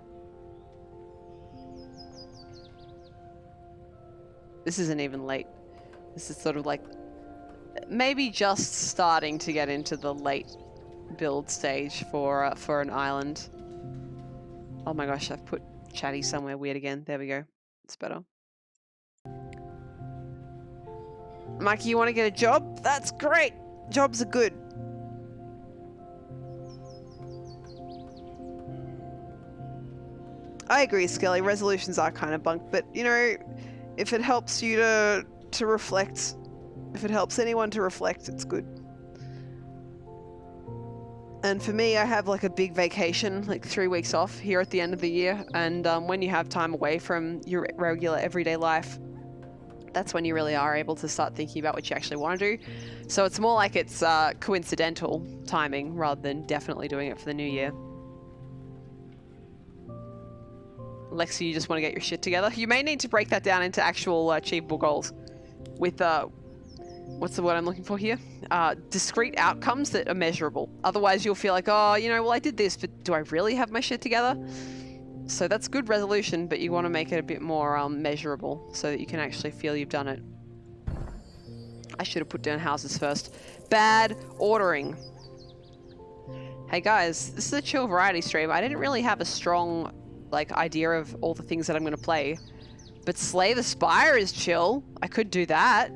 This isn't even late. This is sort of like maybe just starting to get into the late build stage for an island. Oh my gosh, I've put chatty somewhere weird again. There we go. It's better. Mikey, you want to get a job? That's great. Jobs are good. I agree, Skelly. Resolutions are kind of bunk, but you know, if it helps you to reflect, if it helps anyone to reflect, it's good. And for me, I have like a big vacation, like 3 weeks off here at the end of the year. And when you have time away from your regular everyday life, that's when you really are able to start thinking about what you actually want to do. So it's more like it's coincidental timing rather than definitely doing it for the new year. Lexi, you just want to get your shit together? You may need to break that down into actual achievable goals with, what's the word I'm looking for here? Discrete outcomes that are measurable. Otherwise you'll feel like, oh, you know, well, I did this, but do I really have my shit together? So that's good resolution, but you want to make it a bit more measurable so that you can actually feel you've done it. I should have put down houses first. Bad ordering. Hey guys, this is a chill variety stream. I didn't really have a strong idea of all the things that I'm going to play, but Slay the Spire is chill. I could do that.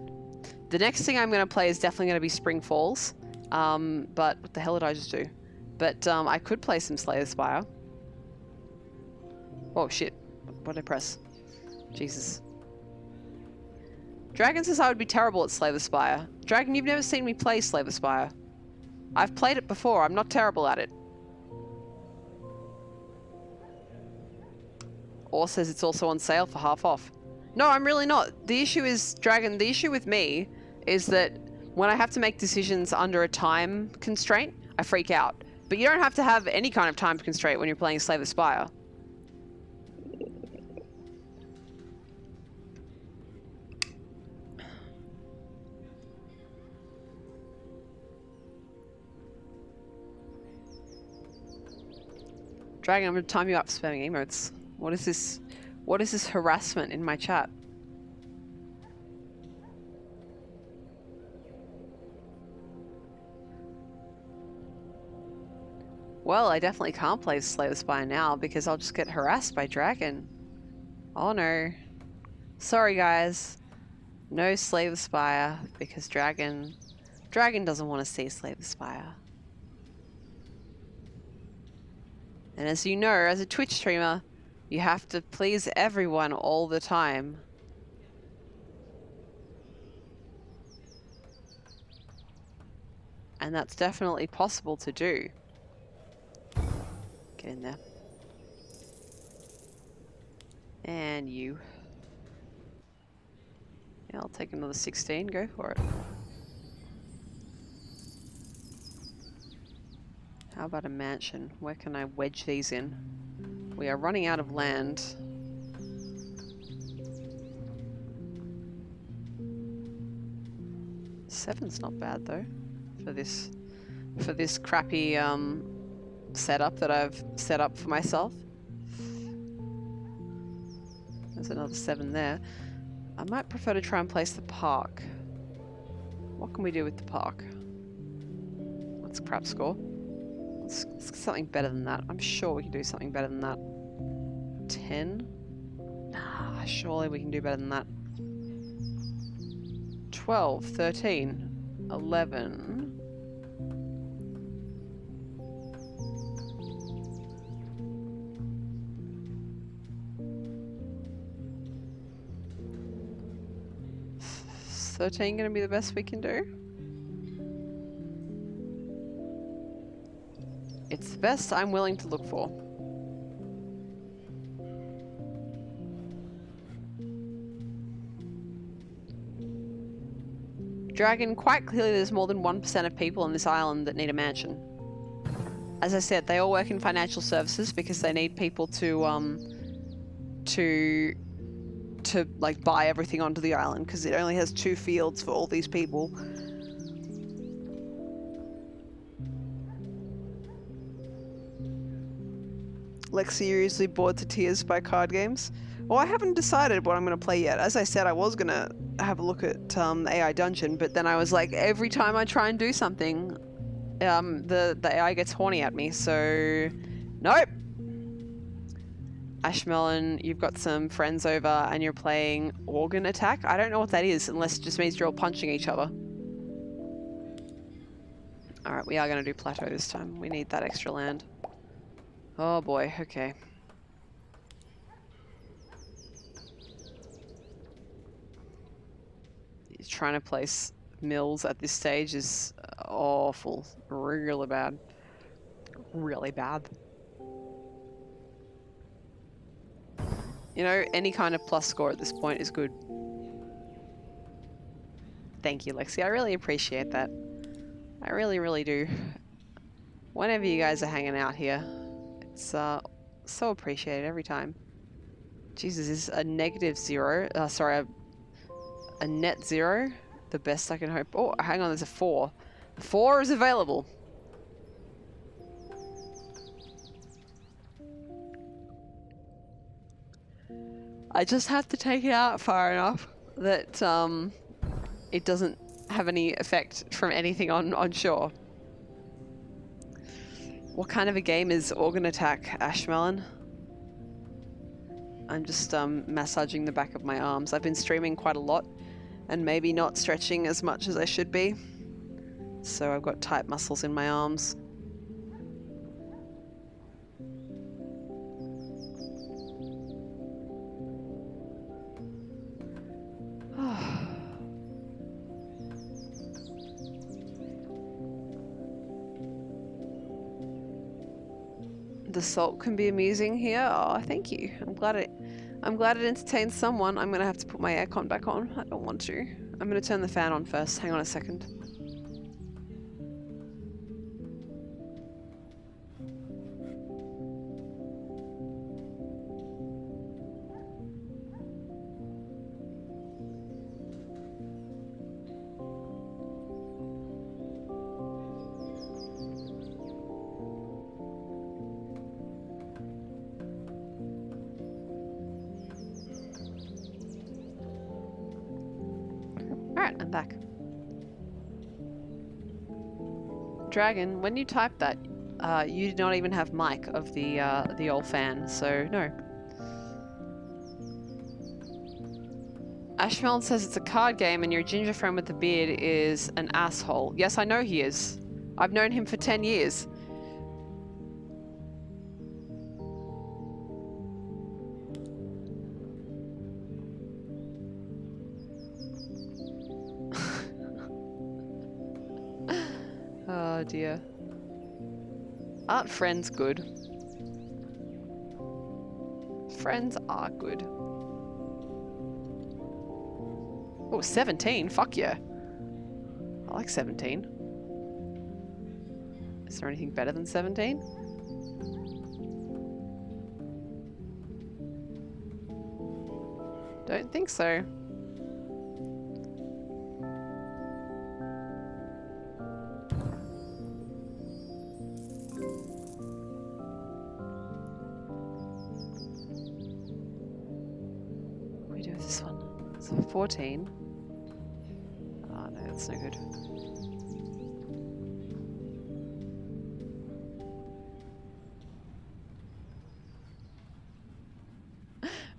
The next thing I'm going to play is definitely going to be Spring Falls, but what the hell did I just do? But I could play some Slay the Spire. Oh shit, what did I press? Jesus. Dragon says I would be terrible at Slay the Spire. Dragon, you've never seen me play Slay the Spire. I've played it before, I'm not terrible at it. Or says it's also on sale for half off. No, I'm really not. The issue is, Dragon, the issue with me is that when I have to make decisions under a time constraint, I freak out. But you don't have to have any kind of time constraint when you're playing Slay the Spire. Dragon, I'm going to time you up for spamming emotes. What is this? What is this harassment in my chat? Well, I definitely can't play Slay the Spire now because I'll just get harassed by Dragon. Oh no. Sorry guys. No Slay the Spire because Dragon doesn't want to see Slay the Spire. And as you know, as a Twitch streamer, you have to please everyone all the time. And that's definitely possible to do. Get in there. And you. Yeah, I'll take another 16, go for it. How about a mansion? Where can I wedge these in? We are running out of land. Seven's not bad though, for this crappy setup that I've set up for myself. There's another 7 there. I might prefer to try and place the park. What can we do with the park? What's crap score? Let's get something better than that. I'm sure we can do something better than that. 10? Nah, surely we can do better than that. 12, 13, 11. Is 13 gonna be the best we can do? It's the best I'm willing to look for. Dragon, quite clearly there's more than 1% of people on this island that need a mansion. As I said, they all work in financial services because they need people to like buy everything onto the island because it only has 2 fields for all these people. Lexi, you're usually bored to tears by card games? Well, I haven't decided what I'm going to play yet. As I said, I was going to have a look at AI Dungeon, but then I was like, every time I try and do something, the AI gets horny at me, so nope. Ashmelon, you've got some friends over and you're playing Organ Attack? I don't know what that is, unless it just means you're all punching each other. Alright, we are going to do Plateau this time. We need that extra land. Oh boy, okay. Trying to place mills at this stage is awful. Really bad. Really bad. You know, any kind of plus score at this point is good. Thank you, Lexi. I really appreciate that. I really, really do. Whenever you guys are hanging out here, it's so appreciated every time. Jesus, is a negative zero? Sorry, a net zero? The best I can hope. Oh, hang on, there's a 4. 4 is available. I just have to take it out far enough that it doesn't have any effect from anything on shore. What kind of a game is Organ Attack, Ashmelon? I'm just massaging the back of my arms. I've been streaming quite a lot and maybe not stretching as much as I should be. So I've got tight muscles in my arms. The salt can be amusing here. Oh, thank you. I'm glad it entertains someone. I'm gonna have to put my aircon back on. I don't want to. I'm gonna turn the fan on first. Hang on a second. Alright, I'm back. Dragon, when you typed that, you did not even have mic of the old fan, so no. Ashmelon says it's a card game and your ginger friend with the beard is an asshole. Yes, I know he is. I've known him for 10 years. Oh dear. Aren't friends good? Friends are good. Oh, 17? Fuck yeah. I like 17. Is there anything better than 17? Don't think so. What do we do with this one? So 14. Oh no, that's no good.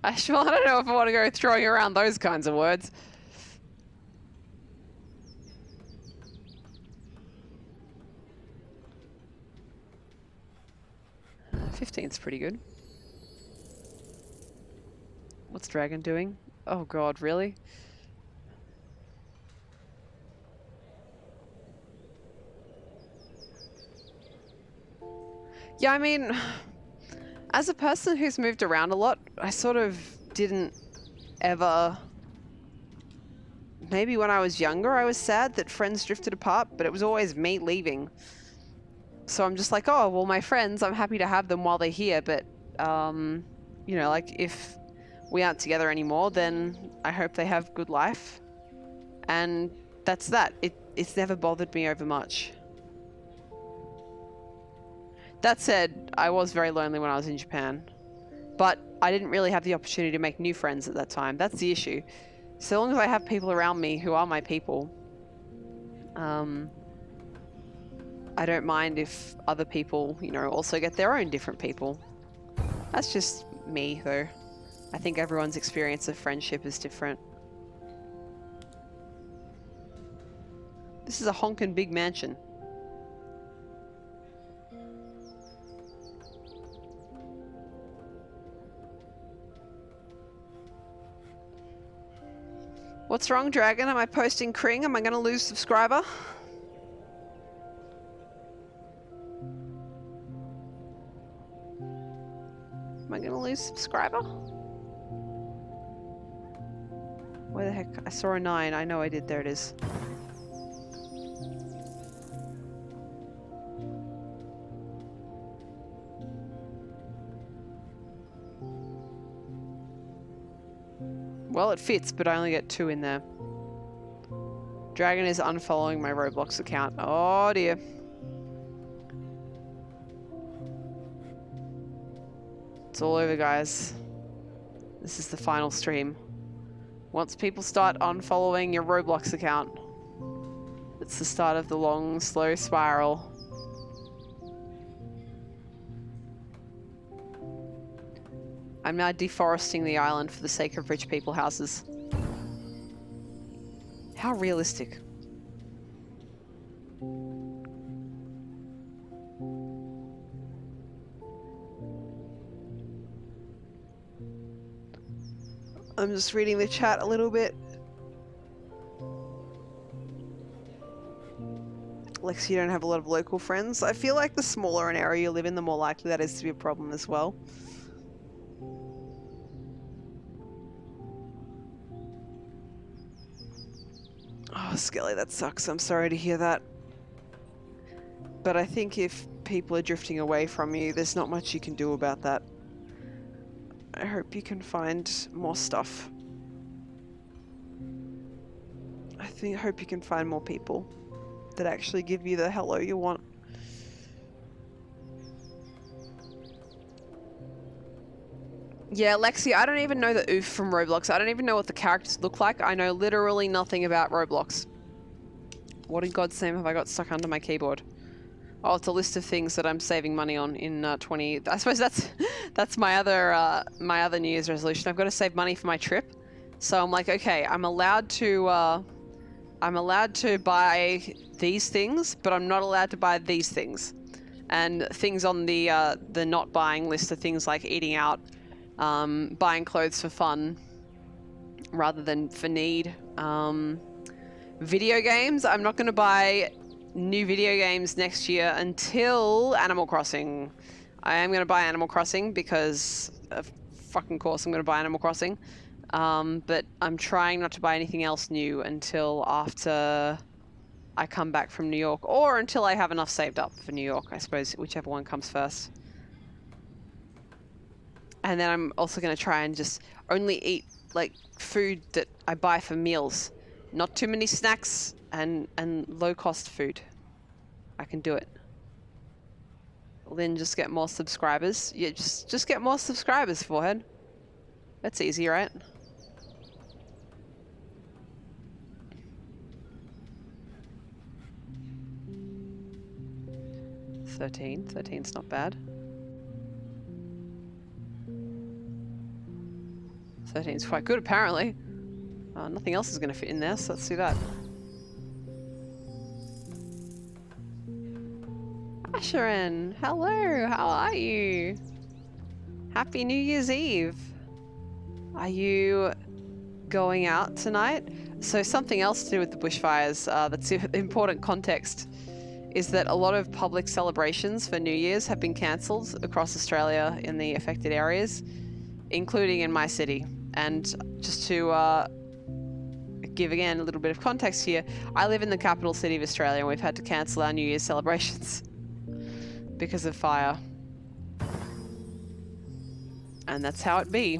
Actually, I don't know if I want to go throwing around those kinds of words. Fifteen's pretty good. What's Dragon doing? Oh god, really? Yeah, I mean, as a person who's moved around a lot, I sort of didn't ever... Maybe when I was younger, I was sad that friends drifted apart, but it was always me leaving. So I'm just like, oh, well, my friends, I'm happy to have them while they're here, but, you know, like, if we aren't together anymore, then I hope they have a good life. And that's that. It's never bothered me over much. That said, I was very lonely when I was in Japan, but I didn't really have the opportunity to make new friends at that time. That's the issue. So long as I have people around me who are my people, I don't mind if other people, you know, also get their own different people. That's just me, though. I think everyone's experience of friendship is different. This is a honkin' big mansion. What's wrong, Dragon? Am I posting Kring? Am I going to lose subscriber? Am I going to lose subscriber? Where the heck? I saw a 9. I know I did. There it is. Well, it fits, but I only get 2 in there. Dragon is unfollowing my Roblox account. Oh dear. It's all over, guys. This is the final stream. Once people start unfollowing your Roblox account, it's the start of the long, slow spiral. I'm now deforesting the island for the sake of rich people houses. How realistic. I'm just reading the chat a little bit. Lexi, you don't have a lot of local friends. I feel like the smaller an area you live in, the more likely that is to be a problem as well. Oh, Skelly, that sucks. I'm sorry to hear that. But I think if people are drifting away from you, there's not much you can do about that. I hope you can find more stuff. I hope you can find more people that actually give you the hello you want. Yeah, Lexi, I don't even know the oof from Roblox. I don't even know what the characters look like. I know literally nothing about Roblox. What in God's name have I got stuck under my keyboard? Oh, it's a list of things that I'm saving money on in 20... I suppose that's my other New Year's resolution. I've got to save money for my trip. So I'm like, okay, I'm allowed to buy these things, but I'm not allowed to buy these things. And things on the not buying list are things like eating out, buying clothes for fun rather than for need. Video games, I'm not going to buy new video games next year until Animal Crossing. I am going to buy Animal Crossing because of fucking course I'm going to buy Animal Crossing. But I'm trying not to buy anything else new until after I come back from New York, or until I have enough saved up for New York, I suppose, whichever one comes first. And then I'm also going to try and just only eat like food that I buy for meals. Not too many snacks and low cost food. I can do it. Then just get more subscribers. Yeah, just get more subscribers, Forehead. That's easy, right? Thirteen's not bad. 13's quite good, apparently. Nothing else is going to fit in there, so let's do that. Asherin, hello, how are you? Happy New Year's Eve. Are you going out tonight? So something else to do with the bushfires that's important context is that a lot of public celebrations for New Year's have been cancelled across Australia in the affected areas, including in my city. And just to give again a little bit of context here, I live in the capital city of Australia and we've had to cancel our New Year's celebrations because of fire. And that's how it be.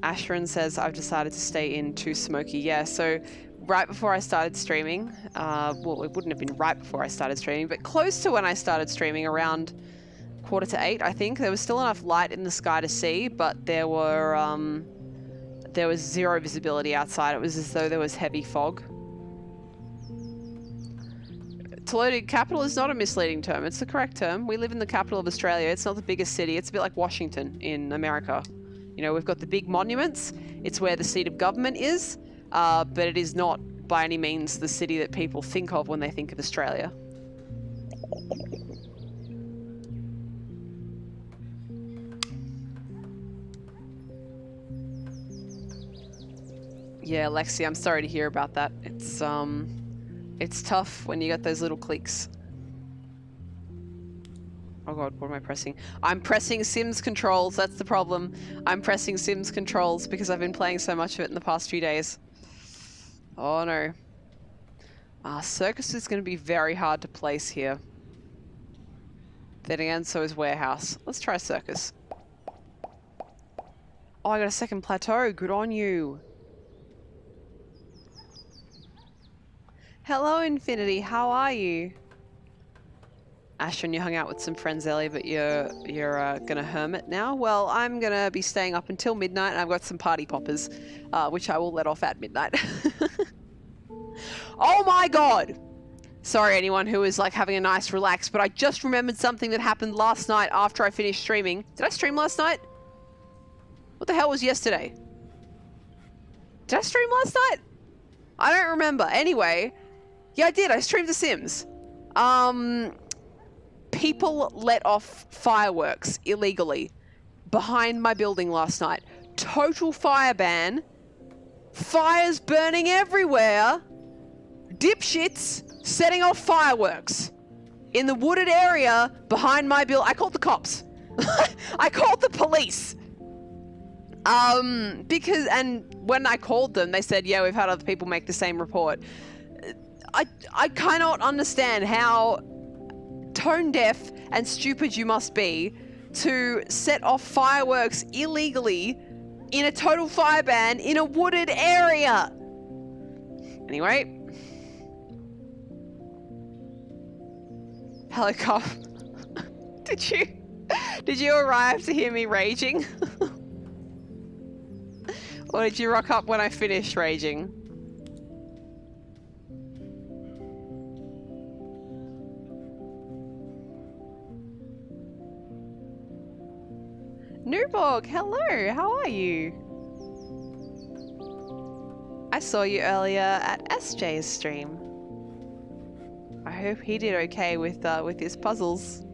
Asherin says, I've decided to stay in too smoky. Yeah, so right before I started streaming, well, it wouldn't have been right before I started streaming, but close to when I started streaming, around 7:45, I think, there was still enough light in the sky to see, but there was zero visibility outside. It was as though there was heavy fog. Polluted capital is not a misleading term. It's the correct term. We live in the capital of Australia. It's not the biggest city. It's a bit like Washington in America. You know, we've got the big monuments. It's where the seat of government is, but it is not by any means the city that people think of when they think of Australia. Yeah, Lexi, I'm sorry to hear about that. It's tough when you got those little cliques. Oh god, what am I pressing? I'm pressing Sims controls, that's the problem. I'm pressing Sims controls because I've been playing so much of it in the past few days. Oh no. Circus is going to be very hard to place here. Then again, so is warehouse. Let's try circus. Oh, I got a second plateau. Good on you. Hello, Infinity. How are you? Ashton, you hung out with some friends earlier, but you're gonna hermit now. Well, I'm gonna be staying up until midnight, and I've got some party poppers, which I will let off at midnight. Oh my god! Sorry, anyone who is like having a nice relax, but I just remembered something that happened last night after I finished streaming. Did I stream last night? What the hell was yesterday? Did I stream last night? I don't remember. Anyway, yeah, I did. I streamed The Sims. People let off fireworks illegally behind my building last night. Total fire ban. Fires burning everywhere. Dipshits setting off fireworks in the wooded area behind my building. I called the cops. I called the police. Because, and when I called them, they said, yeah, we've had other people make the same report. I cannot understand how tone deaf and stupid you must be to set off fireworks illegally in a total fire ban in a wooded area. Anyway. Helicopter. Did you arrive to hear me raging? Or did you rock up when I finished raging? Newborg, hello, how are you? I saw you earlier at SJ's stream. I hope he did okay with his puzzles.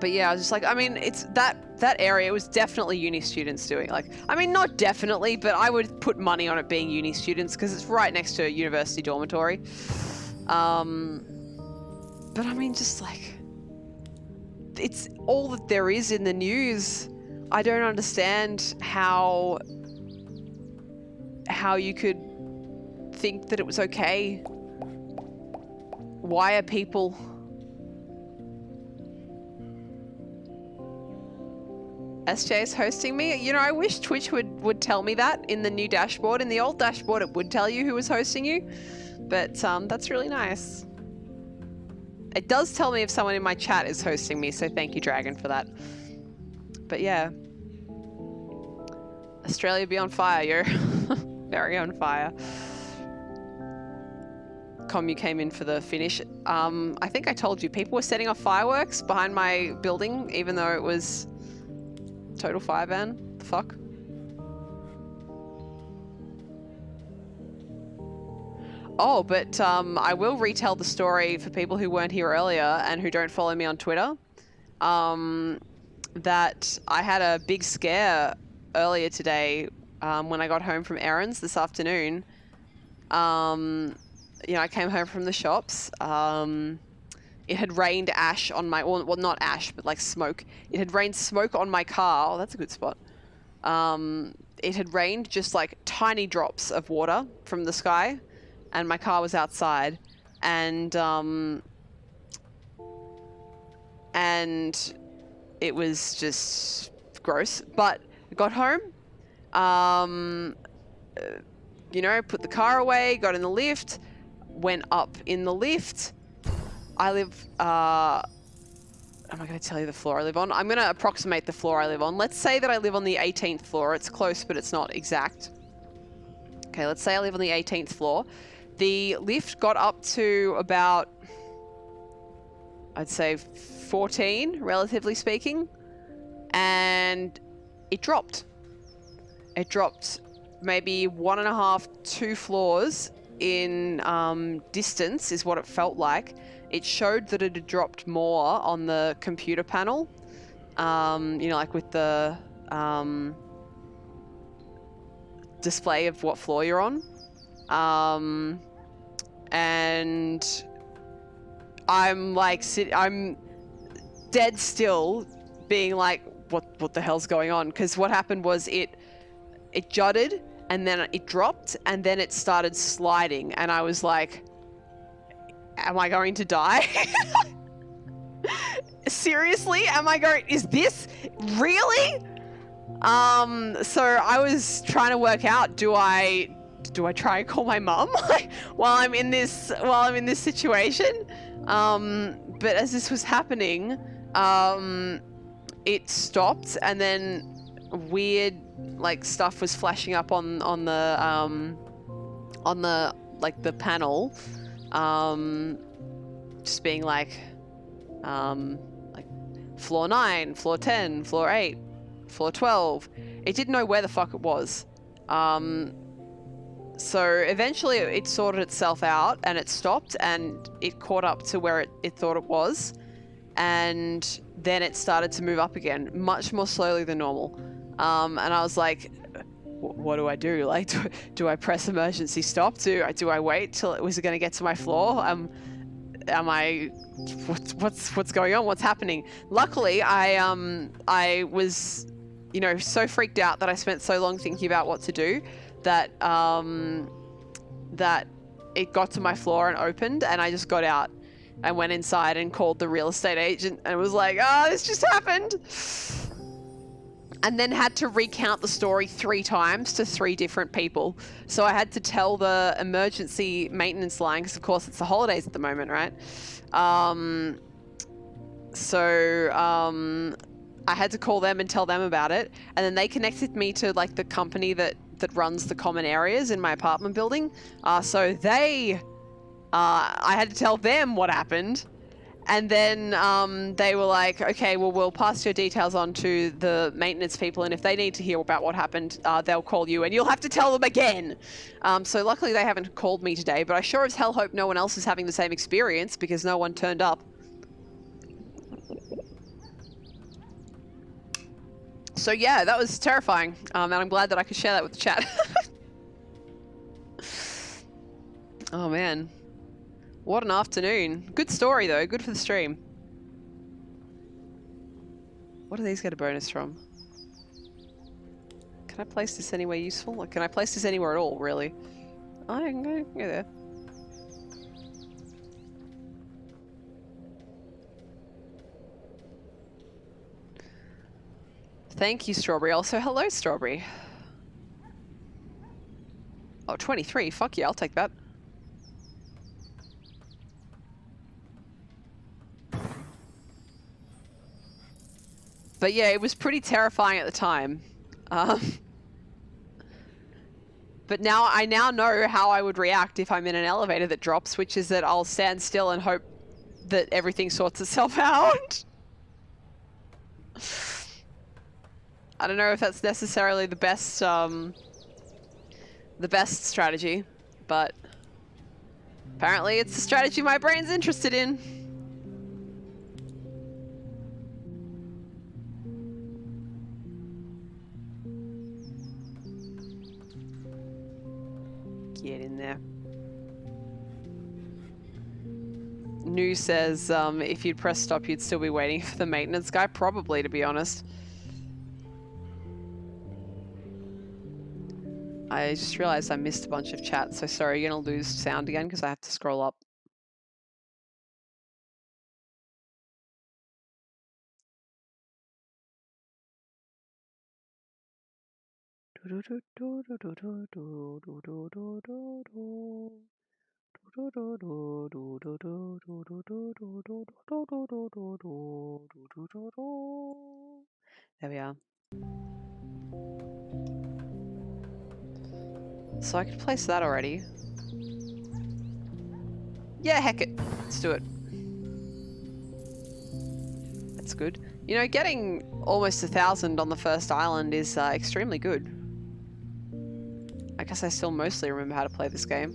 But yeah, I was just like, I mean, it's that area was definitely uni students doing. Like, I mean, not definitely, but I would put money on it being uni students because it's right next to a university dormitory. But I mean, just like, it's all that there is in the news. I don't understand how you could think that it was okay. Why are people... SJ is hosting me? You know, I wish Twitch would tell me that in the new dashboard. In the old dashboard, it would tell you who was hosting you. But that's really nice. It does tell me if someone in my chat is hosting me, so thank you, Dragon, for that. But yeah. Australia be on fire, yo. Very on fire. You came in for the finish. I think I told you, people were setting off fireworks behind my building, even though it was total fire ban. The fuck? Oh, but I will retell the story for people who weren't here earlier and who don't follow me on Twitter. That I had a big scare earlier today when I got home from errands this afternoon. You know, I came home from the shops. It had rained ash on my, well, not ash, but like smoke. It had rained smoke on my car. Oh, that's a good spot. It had rained just like tiny drops of water from the sky, and my car was outside, and it was just gross. But I got home, you know, put the car away, got in the lift, went up in the lift. I live, I'm not going to tell you the floor I live on. I'm going to approximate the floor I live on. Let's say that I live on the 18th floor. It's close, but it's not exact. Okay, let's say I live on the 18th floor. The lift got up to about, I'd say 14, relatively speaking, and it dropped. It dropped maybe 1.5, 2 floors in distance is what it felt like. It showed that it had dropped more on the computer panel, you know, like with the display of what floor you're on. And I'm like I'm dead still, being like, what the hell's going on? Because what happened was it jutted and then it dropped and then it started sliding, and I was like, am I going to die? Seriously? Am I going? Is this really? So I was trying to work out, do I try and call my mum while I'm in this situation? But as this was happening, it stopped, and then weird like stuff was flashing up on the like the panel, just being like floor 9, floor 10, floor 8, floor 12. It didn't know where the fuck it was. So eventually it sorted itself out and it stopped and it caught up to where it thought it was, and then it started to move up again, much more slowly than normal. And I was like, what do I do? Like, do I press emergency stop? Do I wait till it was going to get to my floor? Am I, what's going on? What's happening? Luckily, I was, you know, so freaked out that I spent so long thinking about what to do that that it got to my floor and opened, and I just got out and went inside and called the real estate agent and was like, this just happened. And then had to recount the story 3 times to 3 different people. So I had to tell the emergency maintenance line, because of course it's the holidays at the moment, right? I had to call them and tell them about it. And then they connected me to like the company that runs the common areas in my apartment building. So they, I had to tell them what happened. And then they were like, okay, well, we'll pass your details on to the maintenance people, and if they need to hear about what happened, they'll call you, and you'll have to tell them again. So luckily they haven't called me today, but I sure as hell hope no one else is having the same experience, because no one turned up. So yeah, that was terrifying, and I'm glad that I could share that with the chat. Oh man. What an afternoon. Good story though, good for the stream. What do these get a bonus from? Can I place this anywhere useful? Or can I place this anywhere at all, really? I can go there. Thank you, Strawberry. Also, hello, Strawberry. Oh, 23. Fuck yeah, I'll take that. But yeah, it was pretty terrifying at the time. But now I know how I would react if I'm in an elevator that drops, which is that I'll stand still and hope that everything sorts itself out. I don't know if that's necessarily the best strategy, but apparently it's the strategy my brain's interested in. Get in there. New says, if you'd press stop, you'd still be waiting for the maintenance guy. Probably, to be honest. I just realized I missed a bunch of chats, so sorry, you're gonna lose sound again because I have to scroll up. There we are. So I could place that already. Yeah, heck it. Let's do it. That's good. You know, getting almost 1,000 on the first island is extremely good. I guess I still mostly remember how to play this game.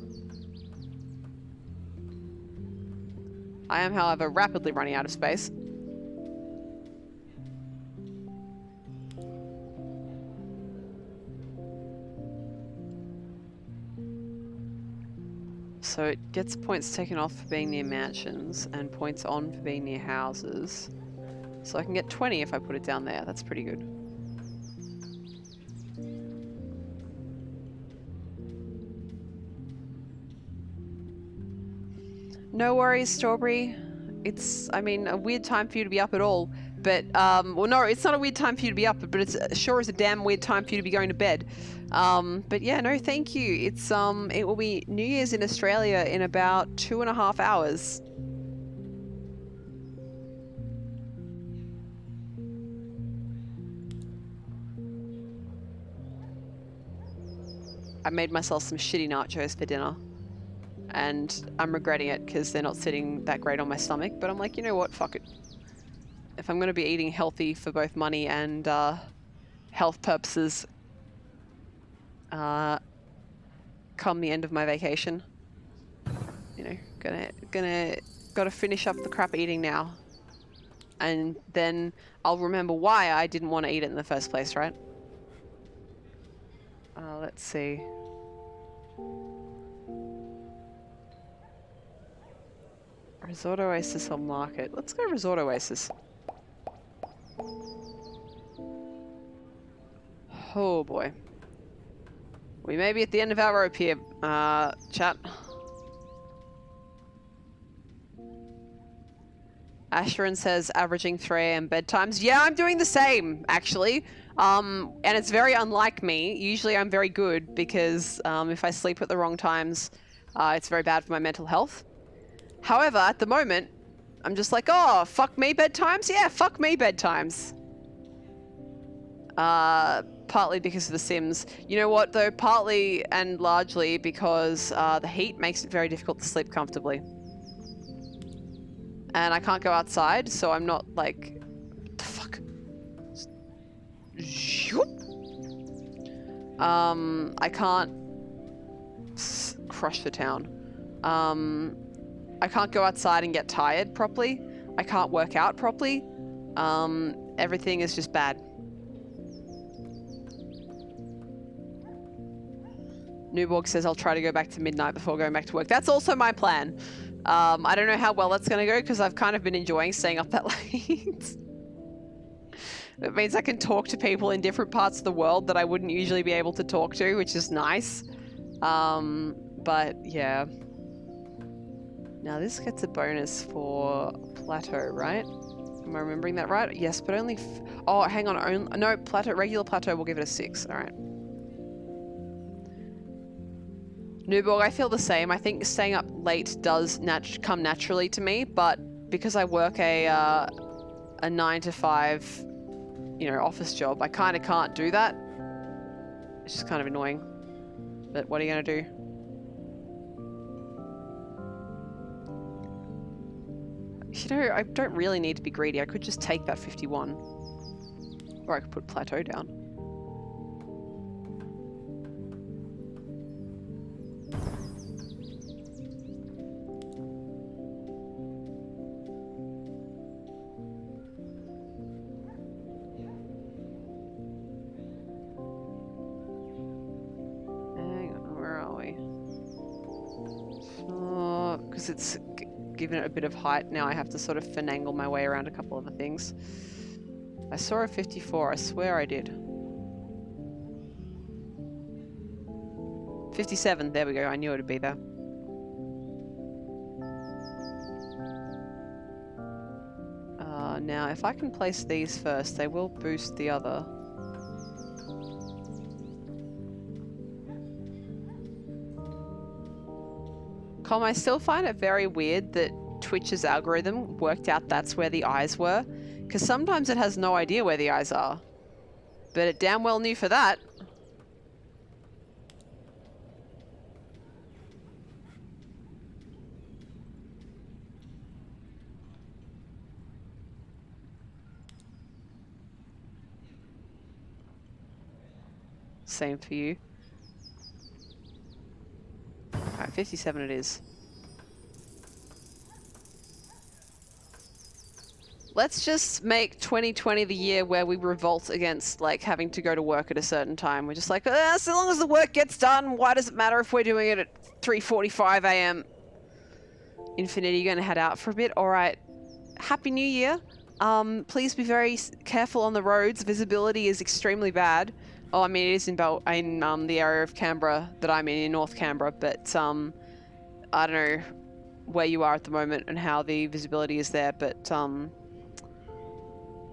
I am, however, rapidly running out of space. So So it gets points taken off for being near mansions and points on for being near houses. So I can get 20 if I put it down there. That's pretty good. No worries, Strawberry. It's, I mean, a weird time for you to be up at all. But, well, no, it's not a weird time for you to be up, but it's sure is a damn weird time for you to be going to bed. But yeah, no, thank you. It's, it will be New Year's in Australia in about 2.5 hours. I made myself some shitty nachos for dinner. And I'm regretting it because they're not sitting that great on my stomach. But I'm like, you know what? Fuck it. If I'm going to be eating healthy for both money and health purposes come the end of my vacation, you know, gotta finish up the crap eating now. And then I'll remember why I didn't want to eat it in the first place, right? Let's see. Resort Oasis on Market. Let's go Resort Oasis. Oh boy. We may be at the end of our rope here, chat. Asheron says averaging 3 AM bedtimes. Yeah, I'm doing the same, actually. And it's very unlike me. Usually I'm very good because if I sleep at the wrong times, it's very bad for my mental health. However, at the moment, I'm just like, oh, fuck me bedtimes? Yeah, fuck me bedtimes. Partly because of The Sims. You know what, though? Partly and largely because the heat makes it very difficult to sleep comfortably. And I can't go outside, so I'm not like... What the fuck? I can't... crush the town. I can't go outside and get tired properly. I can't work out properly. Everything is just bad. Newborg says I'll try to go back to midnight before going back to work. That's also my plan. I don't know how well that's going to go because I've kind of been enjoying staying up that late. It means I can talk to people in different parts of the world that I wouldn't usually be able to talk to, which is nice. But yeah. Now this gets a bonus for Plateau, right? Am I remembering that right? Yes, but only... oh, hang on. No, Plateau, regular Plateau will give it a 6. All right. Newborg, I feel the same. I think staying up late does come naturally to me, but because I work a 9 to 5, you know, office job, I kind of can't do that. It's just kind of annoying. But what are you gonna do? You know, I don't really need to be greedy. I could just take that 51. Or I could put Plateau down. It's given it a bit of height. Now I have to sort of finagle my way around a couple other things. I saw a 54. I swear I did. 57. There we go. I knew it would be there. Now, if I can place these first, they will boost the other. I still find it very weird that Twitch's algorithm worked out that's where the eyes were, because sometimes it has no idea where the eyes are, but it damn well knew for that. Same for you. Alright, 57 it is. Let's just make 2020 the year where we revolt against, like, having to go to work at a certain time. We're just like, so long as the work gets done, why does it matter if we're doing it at 3:45 a.m. Infinity, you're gonna head out for a bit. All right. Happy New Year. Please be very careful on the roads. Visibility is extremely bad. Oh, I mean, it is in the area of Canberra that I'm in North Canberra, but I don't know where you are at the moment and how the visibility is there, but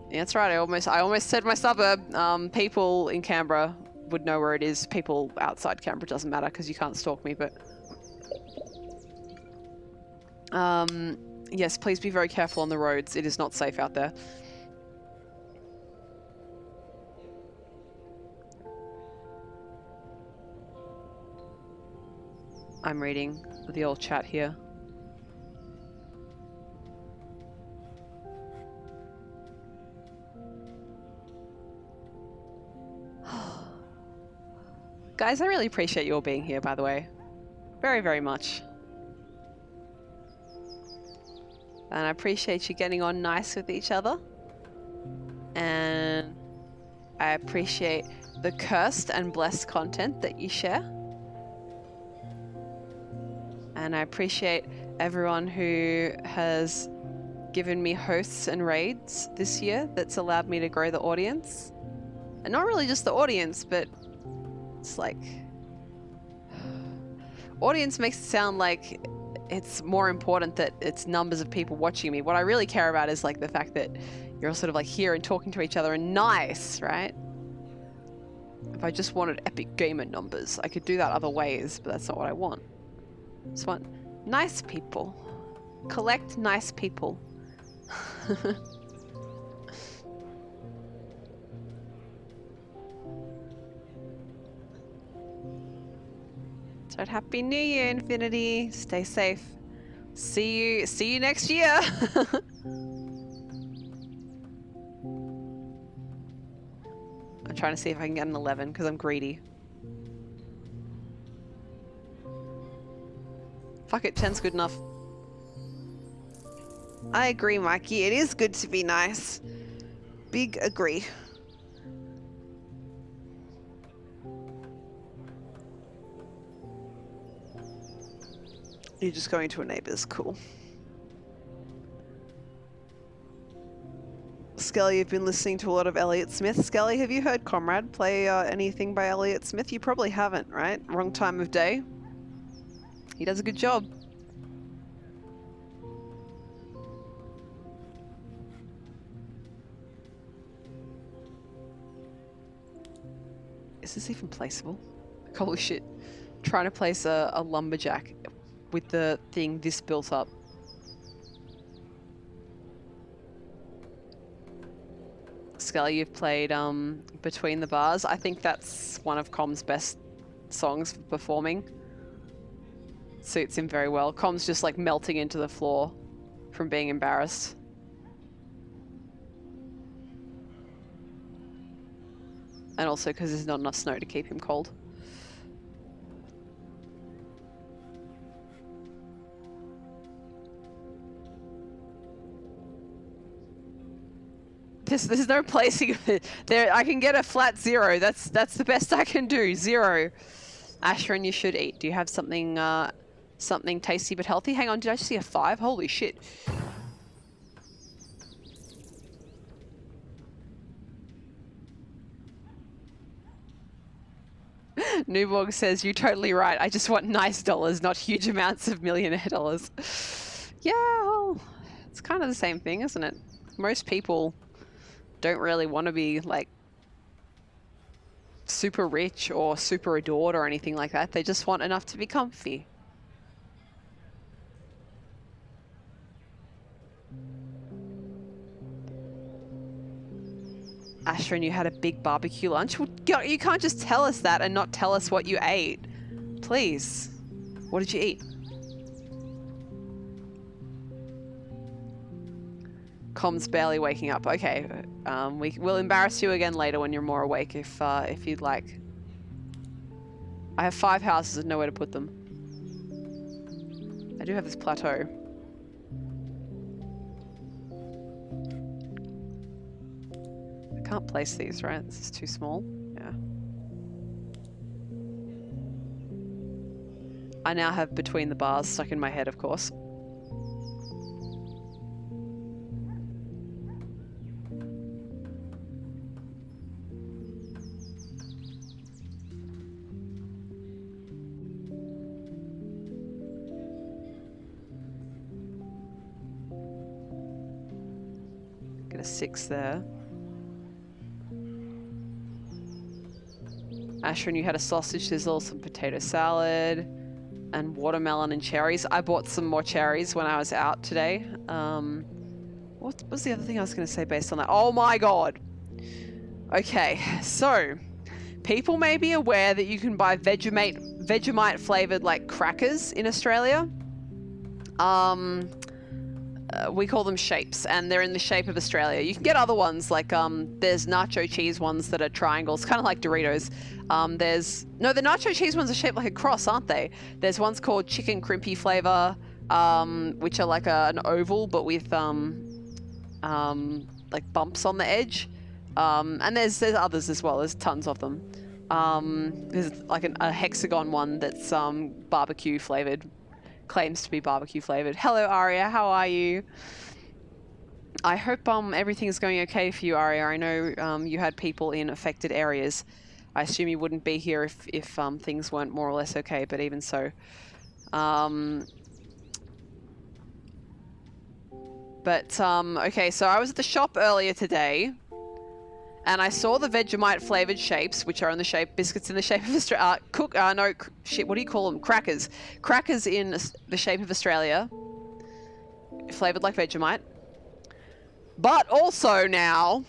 yeah, that's right. I almost said my suburb. People in Canberra would know where it is. People outside Canberra doesn't matter because you can't stalk me, but yes, please be very careful on the roads. It is not safe out there. I'm reading the old chat here. Guys, I really appreciate you all being here, by the way. Very, very much. And I appreciate you getting on nice with each other. And I appreciate the cursed and blessed content that you share. And I appreciate everyone who has given me hosts and raids this year that's allowed me to grow the audience. And not really just the audience, but it's like... Audience makes it sound like it's more important that it's numbers of people watching me. What I really care about is like the fact that you're all sort of like here and talking to each other and nice, right? If I just wanted epic gamer numbers, I could do that other ways, but that's not what I want. I just want nice people. Collect nice people. So happy New Year, Infinity. Stay safe. See you next year. I'm trying to see if I can get an 11 because I'm greedy. Fuck it, 10's good enough. I agree, Mikey. It is good to be nice. Big agree. You're just going to a neighbor's. Cool. Skelly, you've been listening to a lot of Elliott Smith. Skelly, have you heard Comrade play anything by Elliott Smith? You probably haven't, right? Wrong time of day. He does a good job. Is this even placeable? Holy shit. Trying to place a lumberjack with the thing this built up. Scully, you've played Between the Bars. I think that's one of Com's best songs for performing. Suits him very well. Com's just like melting into the floor from being embarrassed. And also because there's not enough snow to keep him cold. There's no placing of it. There, I can get a flat 0. That's the best I can do. 0. Ashran, you should eat. Do you have something something tasty but healthy? Hang on, did I just see a 5? Holy shit. Newborg says, you're totally right. I just want nice dollars, not huge amounts of millionaire dollars. Yeah, well, it's kind of the same thing, isn't it? Most people don't really want to be like super rich or super adored or anything like that. They just want enough to be comfy. Ashran, you had a big barbecue lunch? Well, you can't just tell us that and not tell us what you ate. Please. What did you eat? Com's barely waking up. Okay, we'll embarrass you again later when you're more awake if you'd like. I have 5 houses and nowhere to put them. I do have this plateau. I can't place these, right? This is too small. Yeah. I now have between the bars stuck in my head, of course. Get a 6 there. Ashrin, you had a sausage sizzle, some potato salad, and watermelon and cherries. I bought some more cherries when I was out today. What was the other thing I was going to say based on that? Oh my god! Okay, so people may be aware that you can buy Vegemite flavored like crackers in Australia. We call them shapes, and they're in the shape of Australia. You can get other ones like there's nacho cheese ones that are triangles, kind of like Doritos. The nacho cheese ones are shaped like a cross, aren't they? There's ones called chicken crimpy flavor, which are like an oval but with like bumps on the edge. And there's others as well. There's tons of them. There's like a hexagon one that's barbecue flavored. Claims to be barbecue flavored. Hello, Aria. How are you? I hope everything is going okay for you, Aria. I know you had people in affected areas. I assume you wouldn't be here if things weren't more or less okay, but even so. Okay, so I was at the shop earlier today, and I saw the Vegemite flavored shapes, which are in the shape biscuits in the shape of Australia. What do you call them? Crackers. Crackers in the shape of Australia, flavored like Vegemite. But also now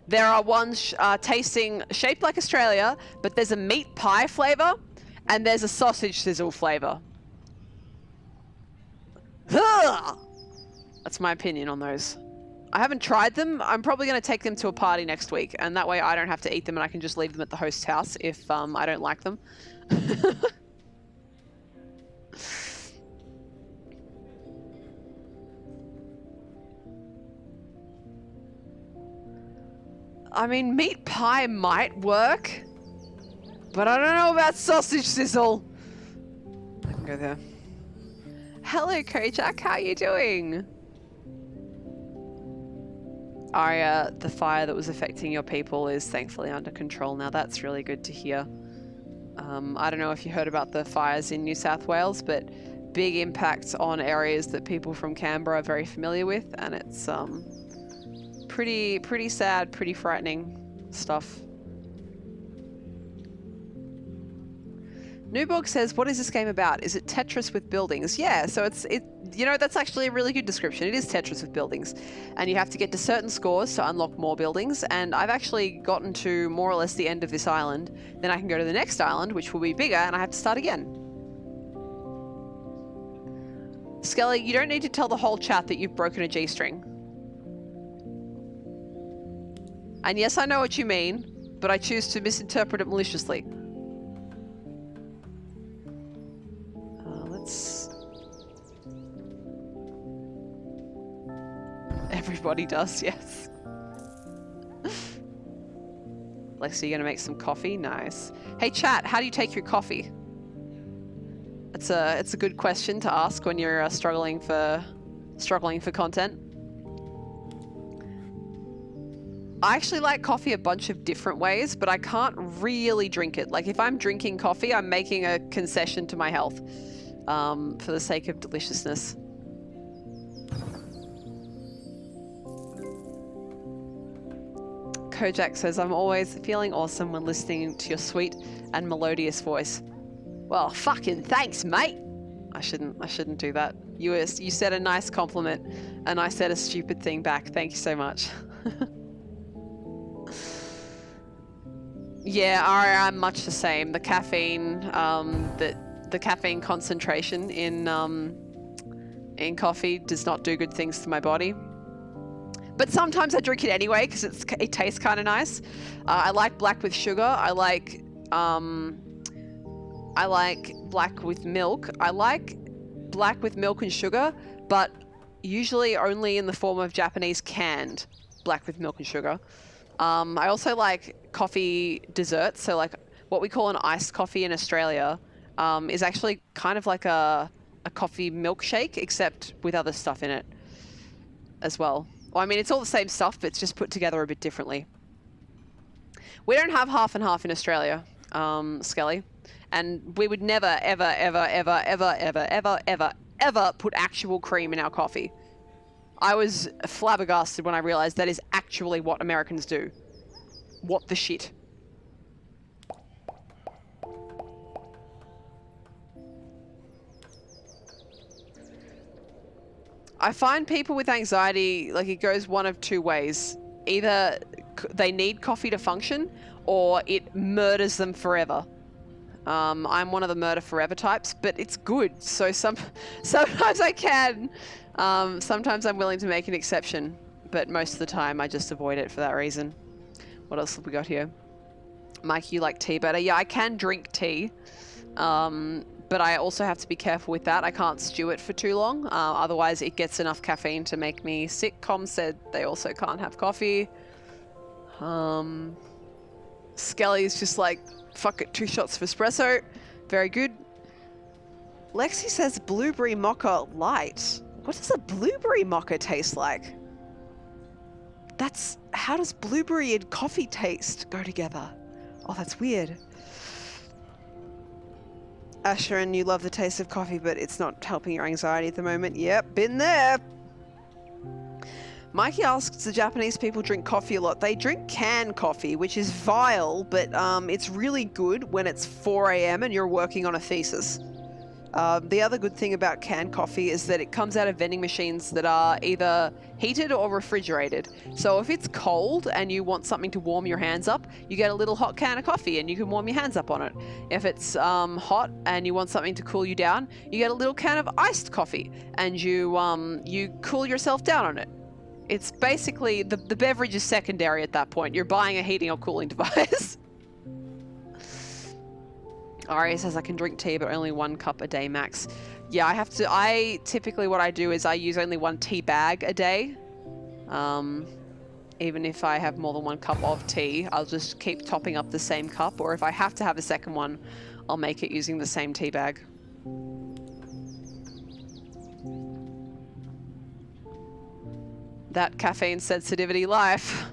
there are ones tasting shaped like Australia, but there's a meat pie flavor and there's a sausage sizzle flavor. Ugh! That's my opinion on those. I haven't tried them. I'm probably going to take them to a party next week, and that way I don't have to eat them and I can just leave them at the host's house if I don't like them. I mean, meat pie might work, but I don't know about sausage sizzle. I can go there. Hello, Kojak. How are you doing? Aria, the fire that was affecting your people is thankfully under control now. That's really good to hear. I don't know if you heard about the fires in New South Wales, but big impact on areas that people from Canberra are very familiar with, and it's pretty sad, pretty frightening stuff. Newborg says, what is this game about? Is it Tetris with buildings? Yeah, so that's actually a really good description. It is Tetris with buildings. And you have to get to certain scores to unlock more buildings. And I've actually gotten to more or less the end of this island. Then I can go to the next island, which will be bigger, and I have to start again. Skelly, you don't need to tell the whole chat that you've broken a G-string. And yes, I know what you mean, but I choose to misinterpret it maliciously. Everybody does, yes. Lexi, you gonna make some coffee? Nice. Hey chat, how do you take your coffee? It's a good question to ask when you're struggling for content. I actually like coffee a bunch of different ways, but I can't really drink it. Like if I'm drinking coffee, I'm making a concession to my health for the sake of deliciousness. Kojak says, I'm always feeling awesome when listening to your sweet and melodious voice. Well, fucking thanks, mate. I shouldn't do that. You said a nice compliment and I said a stupid thing back. Thank you so much. Yeah, I'm much the same. The caffeine, the caffeine concentration in coffee does not do good things to my body. But sometimes I drink it anyway because it tastes kind of nice. I like black with sugar. I like black with milk. I like black with milk and sugar, but usually only in the form of Japanese canned black with milk and sugar. I also like coffee desserts, so like what we call an iced coffee in Australia. is actually kind of like a coffee milkshake, except with other stuff in it as well. Well, I mean, it's all the same stuff, but it's just put together a bit differently. We don't have half and half in Australia, Skelly. And we would never, ever, ever, ever, ever, ever, ever, ever, ever put actual cream in our coffee. I was flabbergasted when I realized that is actually what Americans do. What the shit? I find people with anxiety, like, it goes one of two ways. Either they need coffee to function, or it murders them forever. I'm one of the murder forever types, but it's good. So sometimes I can. Sometimes I'm willing to make an exception, but most of the time I just avoid it for that reason. What else have we got here? Mike, you like tea better? Yeah, I can drink tea. But I also have to be careful with that. I can't stew it for too long. Otherwise it gets enough caffeine to make me sick. Com said they also can't have coffee. Skelly's just like, fuck it, 2 shots of espresso. Very good. Lexi says blueberry mocha light. What does a blueberry mocha taste like? How does blueberry and coffee taste go together? Oh, that's weird. Asherin, you love the taste of coffee, but it's not helping your anxiety at the moment. Yep, been there. Mikey asks, do Japanese people drink coffee a lot? They drink canned coffee, which is vile, but it's really good when it's 4 a.m. and you're working on a thesis. The other good thing about canned coffee is that it comes out of vending machines that are either heated or refrigerated. So if it's cold and you want something to warm your hands up, you get a little hot can of coffee and you can warm your hands up on it. If it's hot and you want something to cool you down, you get a little can of iced coffee and you cool yourself down on it. It's basically, the beverage is secondary at that point. You're buying a heating or cooling device. Aria says I can drink tea, but only 1 cup a day max. Yeah, I typically what I do is I use only 1 tea bag a day. Even if I have more than 1 cup of tea, I'll just keep topping up the same cup, or if I have to have a second one, I'll make it using the same tea bag. That caffeine sensitivity life.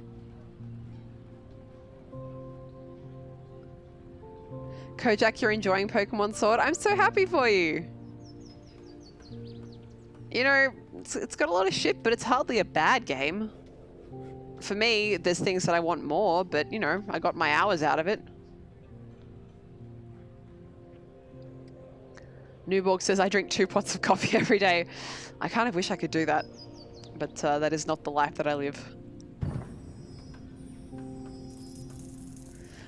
Kojak, you're enjoying Pokemon Sword. I'm so happy for you. You know, it's got a lot of shit, but it's hardly a bad game. For me, there's things that I want more, but, you know, I got my hours out of it. Newborg says, I drink 2 pots of coffee every day. I kind of wish I could do that, but that is not the life that I live.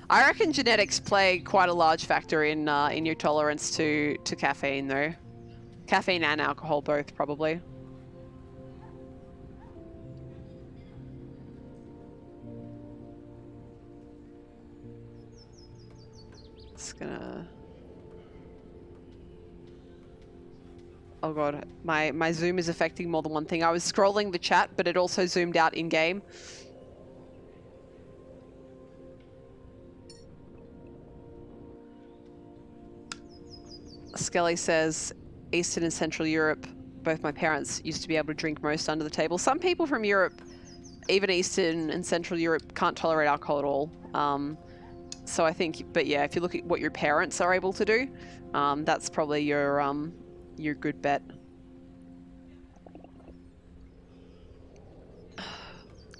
I reckon genetics play quite a large factor in your tolerance to caffeine, though. Caffeine and alcohol both, probably. It's gonna... Oh god, my zoom is affecting more than one thing. I was scrolling the chat, but it also zoomed out in-game. Skelly says, Eastern and Central Europe, both my parents used to be able to drink most under the table. Some people from Europe, even Eastern and Central Europe, can't tolerate alcohol at all. So I think, but yeah, if you look at what your parents are able to do, that's probably your good bet.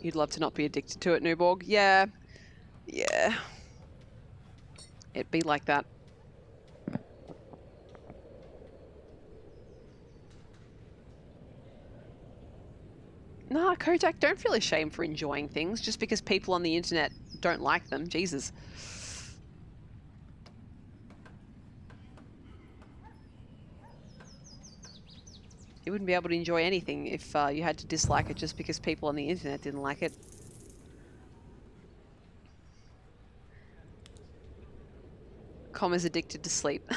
You'd love to not be addicted to it, Newborg. Yeah. Yeah. It'd be like that. Nah, Kojak, don't feel ashamed for enjoying things just because people on the internet don't like them. Jesus. You wouldn't be able to enjoy anything if you had to dislike it just because people on the internet didn't like it. Com is addicted to sleep.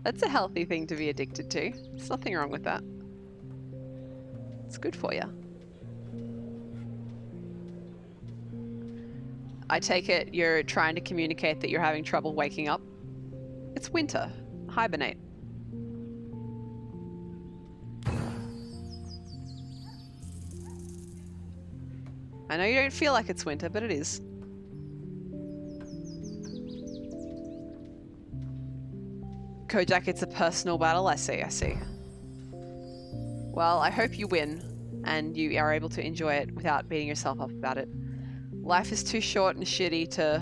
That's a healthy thing to be addicted to. There's nothing wrong with that. It's good for you. I take it you're trying to communicate that you're having trouble waking up. It's winter. Hibernate. I know you don't feel like it's winter, but it is. Kojak, it's a personal battle. I see, I see. Well, I hope you win and you are able to enjoy it without beating yourself up about it. Life is too short and shitty to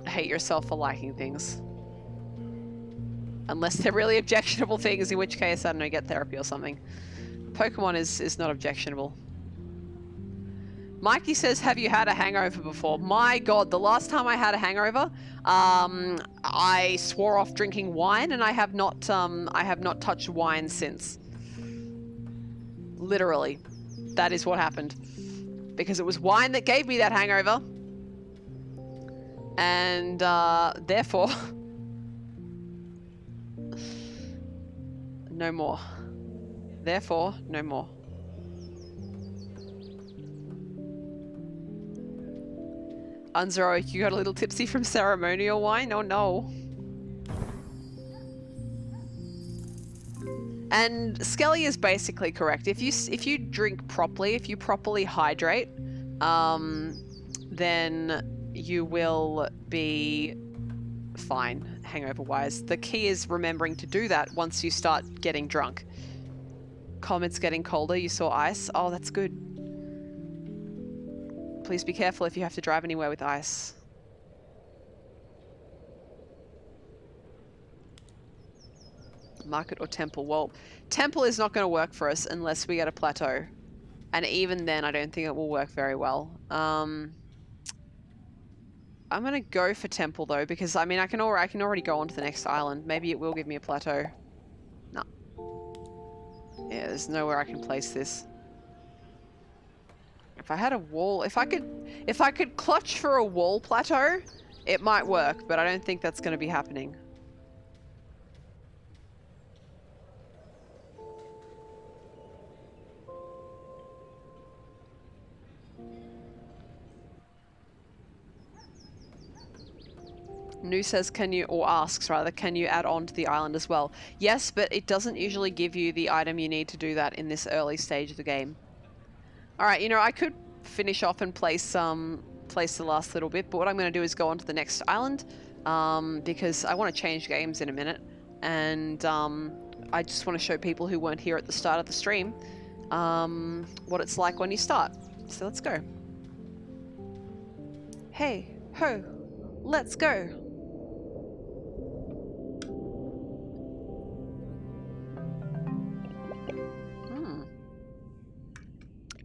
hate yourself for liking things. Unless they're really objectionable things, in which case, I don't know, get therapy or something. Pokemon is not objectionable. Mikey says, have you had a hangover before? My God, the last time I had a hangover, I swore off drinking wine, and I have not touched wine since. Literally. That is what happened. Because it was wine that gave me that hangover. And, therefore... no more. Therefore, no more. Unzero, you got a little tipsy from ceremonial wine? Oh no. And Skelly is basically correct. If you drink properly, if you properly hydrate, then you will be fine hangover-wise. The key is remembering to do that once you start getting drunk. Comet's getting colder. You saw ice. Oh, that's good. Please be careful if you have to drive anywhere with ice. Market or temple? Well, temple is not going to work for us unless we get a plateau. And even then, I don't think it will work very well. I'm going to go for temple though, because I mean, I can already go on to the next island. Maybe it will give me a plateau. No. Yeah, there's nowhere I can place this. If I had a wall, if I could clutch for a wall plateau, it might work, but I don't think that's going to be happening. Nu says, can you, or asks rather, can you add on to the island as well? Yes, but it doesn't usually give you the item you need to do that in this early stage of the game. Alright, you know, I could finish off and place the last little bit, but what I'm going to do is go on to the next island, because I want to change games in a minute, and I just want to show people who weren't here at the start of the stream what it's like when you start. So let's go. Hey, ho, let's go.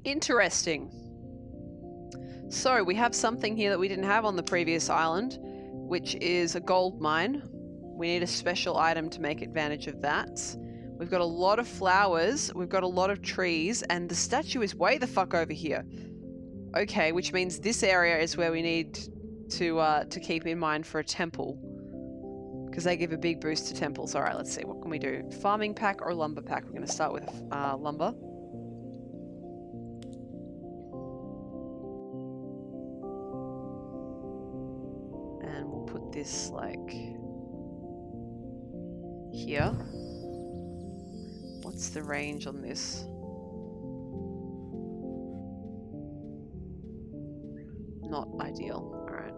Interesting. So we have something here that we didn't have on the previous island, which is a gold mine. We need a special item to make advantage of that. We've got a lot of flowers, we've got a lot of trees, and the statue is way the fuck over here. Okay, which means this area is where we need to keep in mind for a temple, because they give a big boost to temples. All right, let's see, what can we do? Farming pack or lumber pack? We're going to start with lumber. And we'll put this like here. What's the range on this? Not ideal. All right.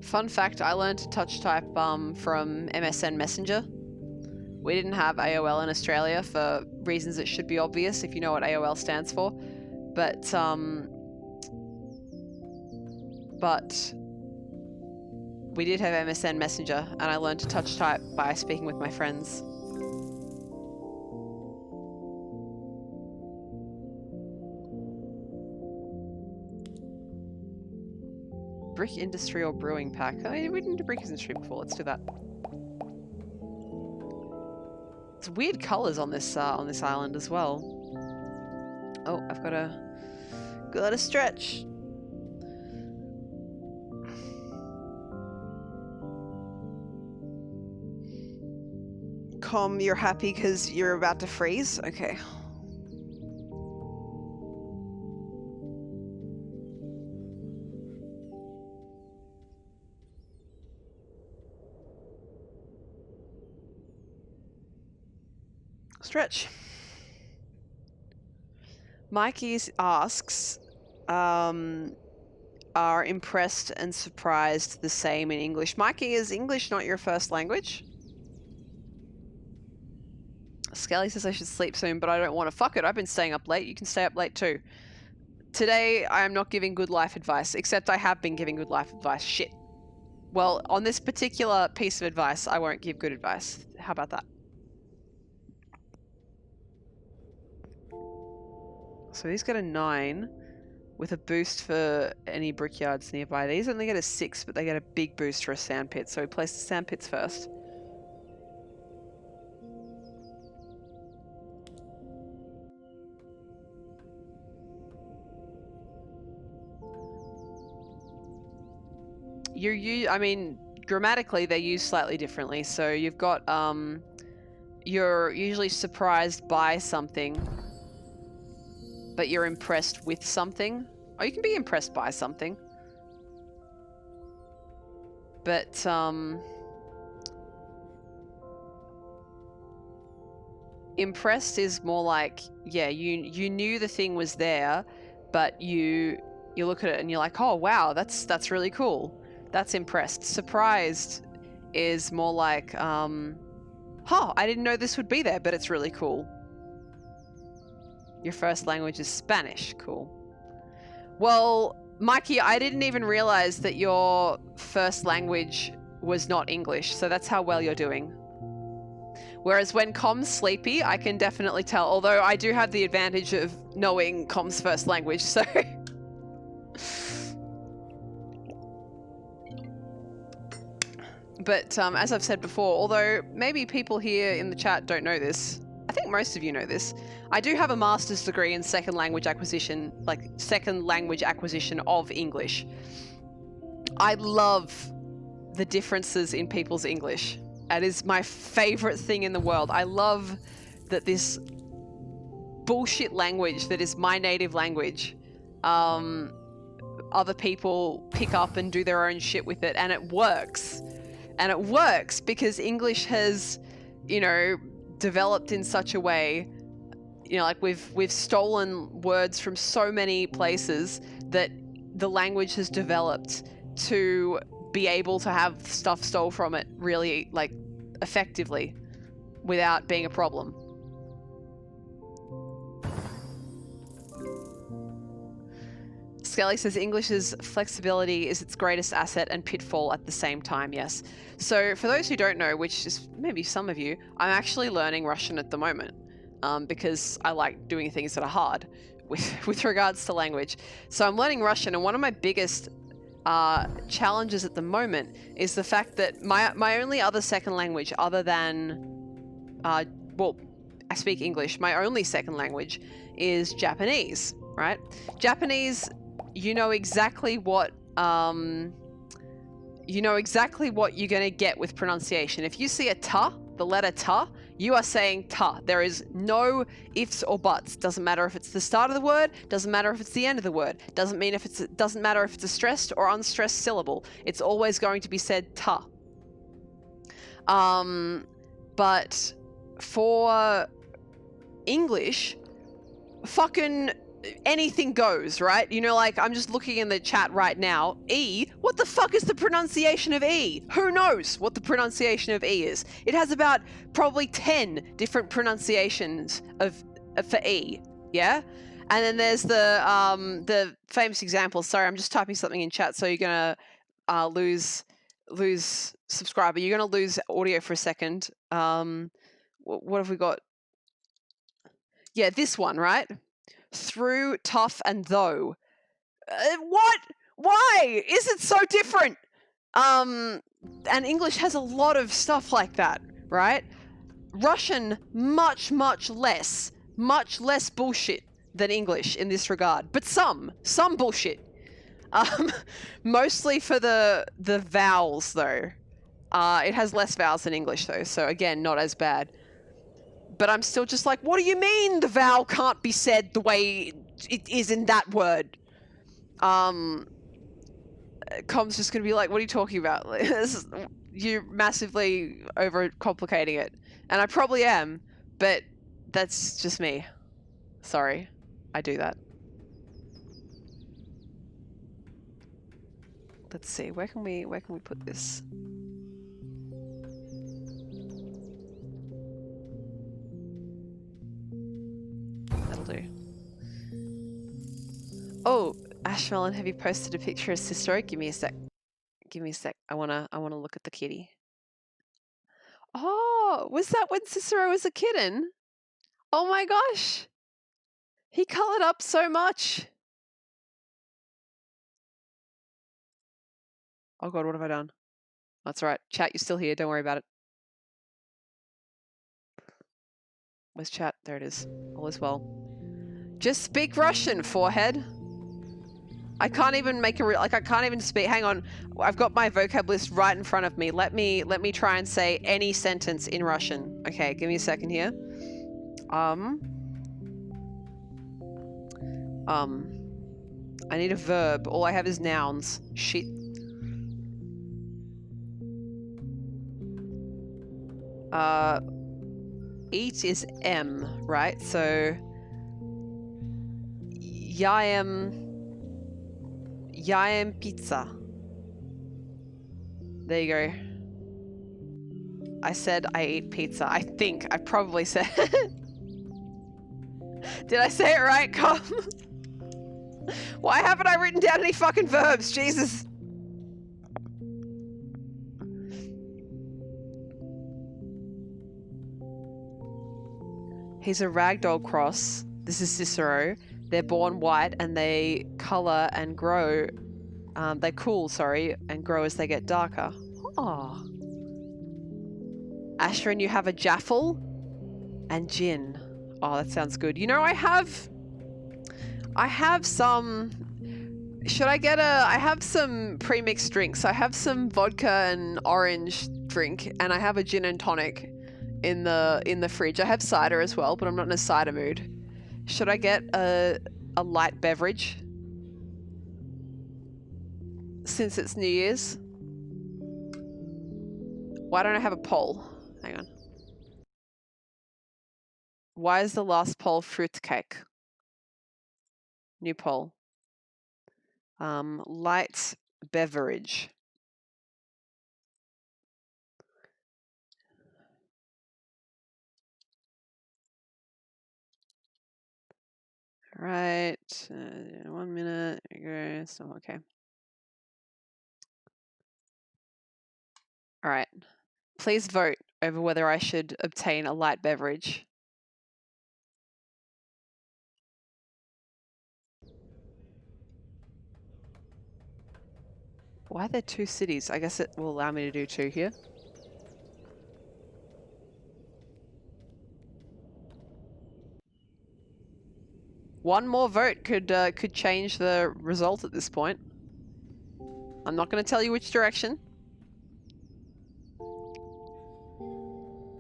Fun fact, I learned to touch type from MSN Messenger. We didn't have AOL in Australia for reasons that should be obvious if you know what AOL stands for. But we did have MSN Messenger, and I learned to touch type by speaking with my friends. Brick industry or brewing pack? I mean, we didn't do brick industry before. Let's do that. It's weird colors on this island as well. Oh, I've got to stretch. Com, you're happy because you're about to freeze? Okay. Stretch. Mikey asks, are impressed and surprised the same in English? Mikey, is English not your first language? Skelly says I should sleep soon, but I don't want to. Fuck it, I've been staying up late. You can stay up late too. Today, I am not giving good life advice, except I have been giving good life advice. Shit. Well, on this particular piece of advice, I won't give good advice. How about that? So he's got a 9 with a boost for any brickyards nearby. These only get a 6, but they get a big boost for a sandpit. So we place the sandpits first. I mean, grammatically they're used slightly differently. So you've got, you're usually surprised by something, but you're impressed with something. Or you can be impressed by something. But, impressed is more like, yeah, you knew the thing was there, but you look at it and you're like, oh wow, that's really cool. That's impressed. Surprised is more like, I didn't know this would be there, but it's really cool. Your first language is Spanish. Cool. Well, Mikey, I didn't even realize that your first language was not English, so that's how well you're doing. Whereas when Com's sleepy, I can definitely tell, although I do have the advantage of knowing Com's first language, so... But as I've said before, although maybe people here in the chat don't know this, I think most of you know this, I do have a master's degree in second language acquisition of English. I love the differences in people's English. It is my favorite thing in the world. I love that this bullshit language that is my native language, other people pick up and do their own shit with it, and it works. And it works because English has, developed in such a way, like we've stolen words from so many places that the language has developed to be able to have stuff stole from it really, like, effectively without being a problem. Skelly says English's flexibility is its greatest asset and pitfall at the same time. Yes. So for those who don't know, which is maybe some of you, I'm actually learning Russian at the moment because I like doing things that are hard with regards to language. So I'm learning Russian, and one of my biggest challenges at the moment is the fact that my only other second language other than, well, I speak English. My only second language is Japanese, right? Japanese, you know exactly what you're going to get with pronunciation. If you see a ta, the letter ta, you are saying ta. There is no ifs or buts. Doesn't matter if it's the start of the word, doesn't matter if it's the end of the word, doesn't matter if it's a stressed or unstressed syllable. It's always going to be said ta. But for English, fucking anything goes, right? Like, I'm just looking in the chat right now. E, what the fuck is the pronunciation of E? Who knows what the pronunciation of E is? It has about probably 10 different pronunciations for E, yeah? And then there's the famous example. Sorry, I'm just typing something in chat, so you're gonna lose subscriber. You're gonna lose audio for a second. What have we got? Yeah, this one, right? Through, tough, and though. What? Why is it so different? And English has a lot of stuff like that, right? Russian, much less bullshit than English in this regard, but some bullshit. Mostly for the vowels though. It has less vowels than English though, so again, not as bad. but I'm still just like, what do you mean the vowel can't be said the way it is in that word? Com's just gonna be like, what are you talking about? You're massively overcomplicating it. And I probably am, but that's just me. Sorry, I do that. Let's see, where can we put this? That'll do. Oh, Ashmelon, have you posted a picture of Cicero? Give me a sec. Give me a sec. I wanna look at the kitty. Oh, was that when Cicero was a kitten? Oh my gosh. He colored up so much. Oh god, what have I done? That's right. Chat, you're still here. Don't worry about it. Where's chat? There it is. All is well. Just speak Russian, forehead. I can't even make I can't even speak. Hang on. I've got my vocab list right in front of me. Let me try and say any sentence in Russian. Okay, give me a second here. I need a verb. All I have is nouns. Shit. Eat is M, right? So я ем pizza. There you go. I said I eat pizza. I think I probably said. Did I say it right, Com? Why haven't I written down any fucking verbs? Jesus. He's a ragdoll cross. This is Cicero. They're born white and they color and grow. They cool, sorry, and grow as they get darker. Oh. Ashrin, you have a jaffle and gin. Oh, that sounds good. You know, I have some. Should I get I have some pre-mixed drinks. I have some vodka and orange drink, and I have a gin and tonic in the fridge. I have cider as well, but I'm not in a cider mood. Should I get a light beverage? Since it's New Year's? Why don't I have a poll? Hang on. Why is the last poll fruitcake? New poll. Light beverage. All right. 1 minute. There you go. So, okay. All right. Please vote over whether I should obtain a light beverage. Why are there 2 cities? I guess it will allow me to do 2 here. One more vote could change the result at this point. I'm not going to tell you which direction.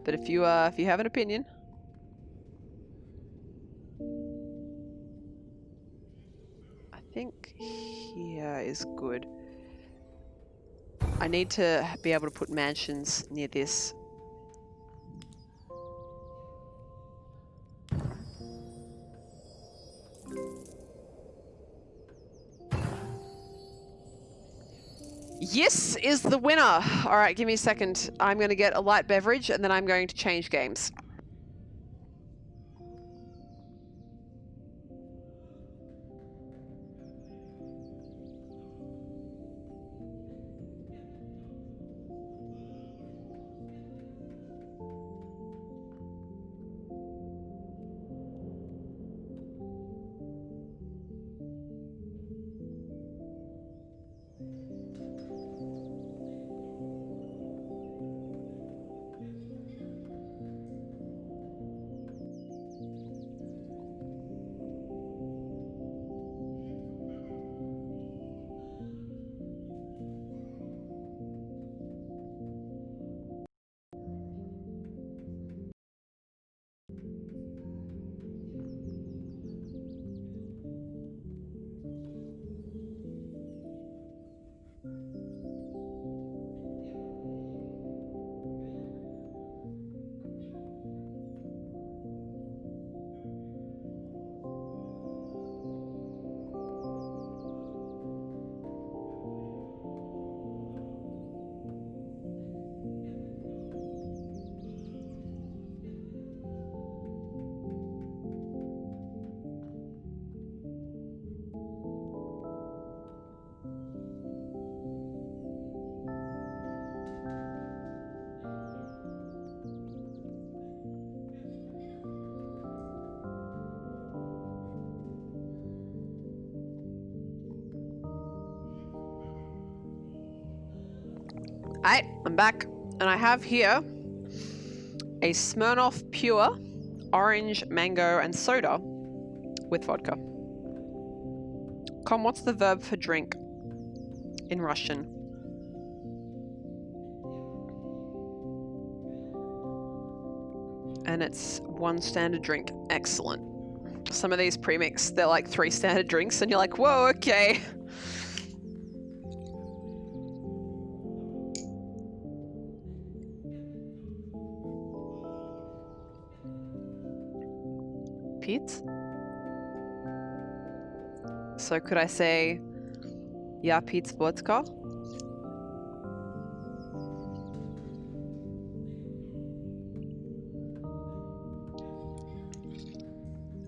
But if you have an opinion. I think here is good. I need to be able to put mansions near this. Yes is the winner. All right, give me a second. I'm going to get a light beverage and then I'm going to change games. Alright, I'm back. And I have here a Smirnoff Pure orange, mango, and soda with vodka. Con, what's the verb for drink in Russian? And it's 1 standard drink. Excellent. Some of these premix, they're like 3 standard drinks, and you're like, whoa, okay. Pete? So could I say, yeah, Pete's vodka?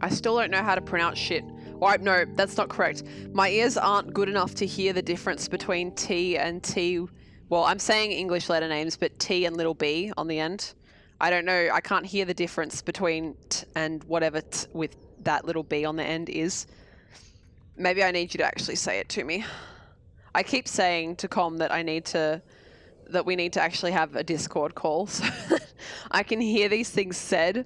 I still don't know how to pronounce shit. Or no, that's not correct. My ears aren't good enough to hear the difference between T and T. Well, I'm saying English letter names, but T and little b on the end. I don't know. I can't hear the difference between T and whatever T with that little b on the end is. Maybe I need you to actually say it to me. I keep saying to Com that we need to actually have a Discord call so I can hear these things said.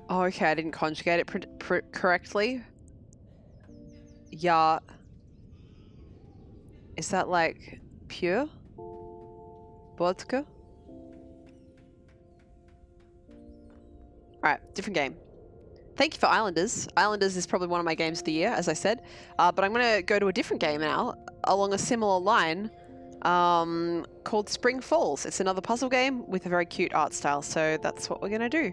Oh, okay, I didn't conjugate it correctly. Yeah. Is that like pure? Vodka? Alright, different game. Thank you for Islanders. Islanders is probably one of my games of the year, as I said. But I'm going to go to a different game now, along a similar line, called Spring Falls. It's another puzzle game with a very cute art style, so that's what we're going to do.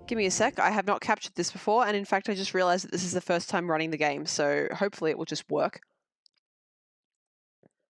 Give me a sec. I have not captured this before, and in fact I just realized that this is the first time running the game, so hopefully it will just work.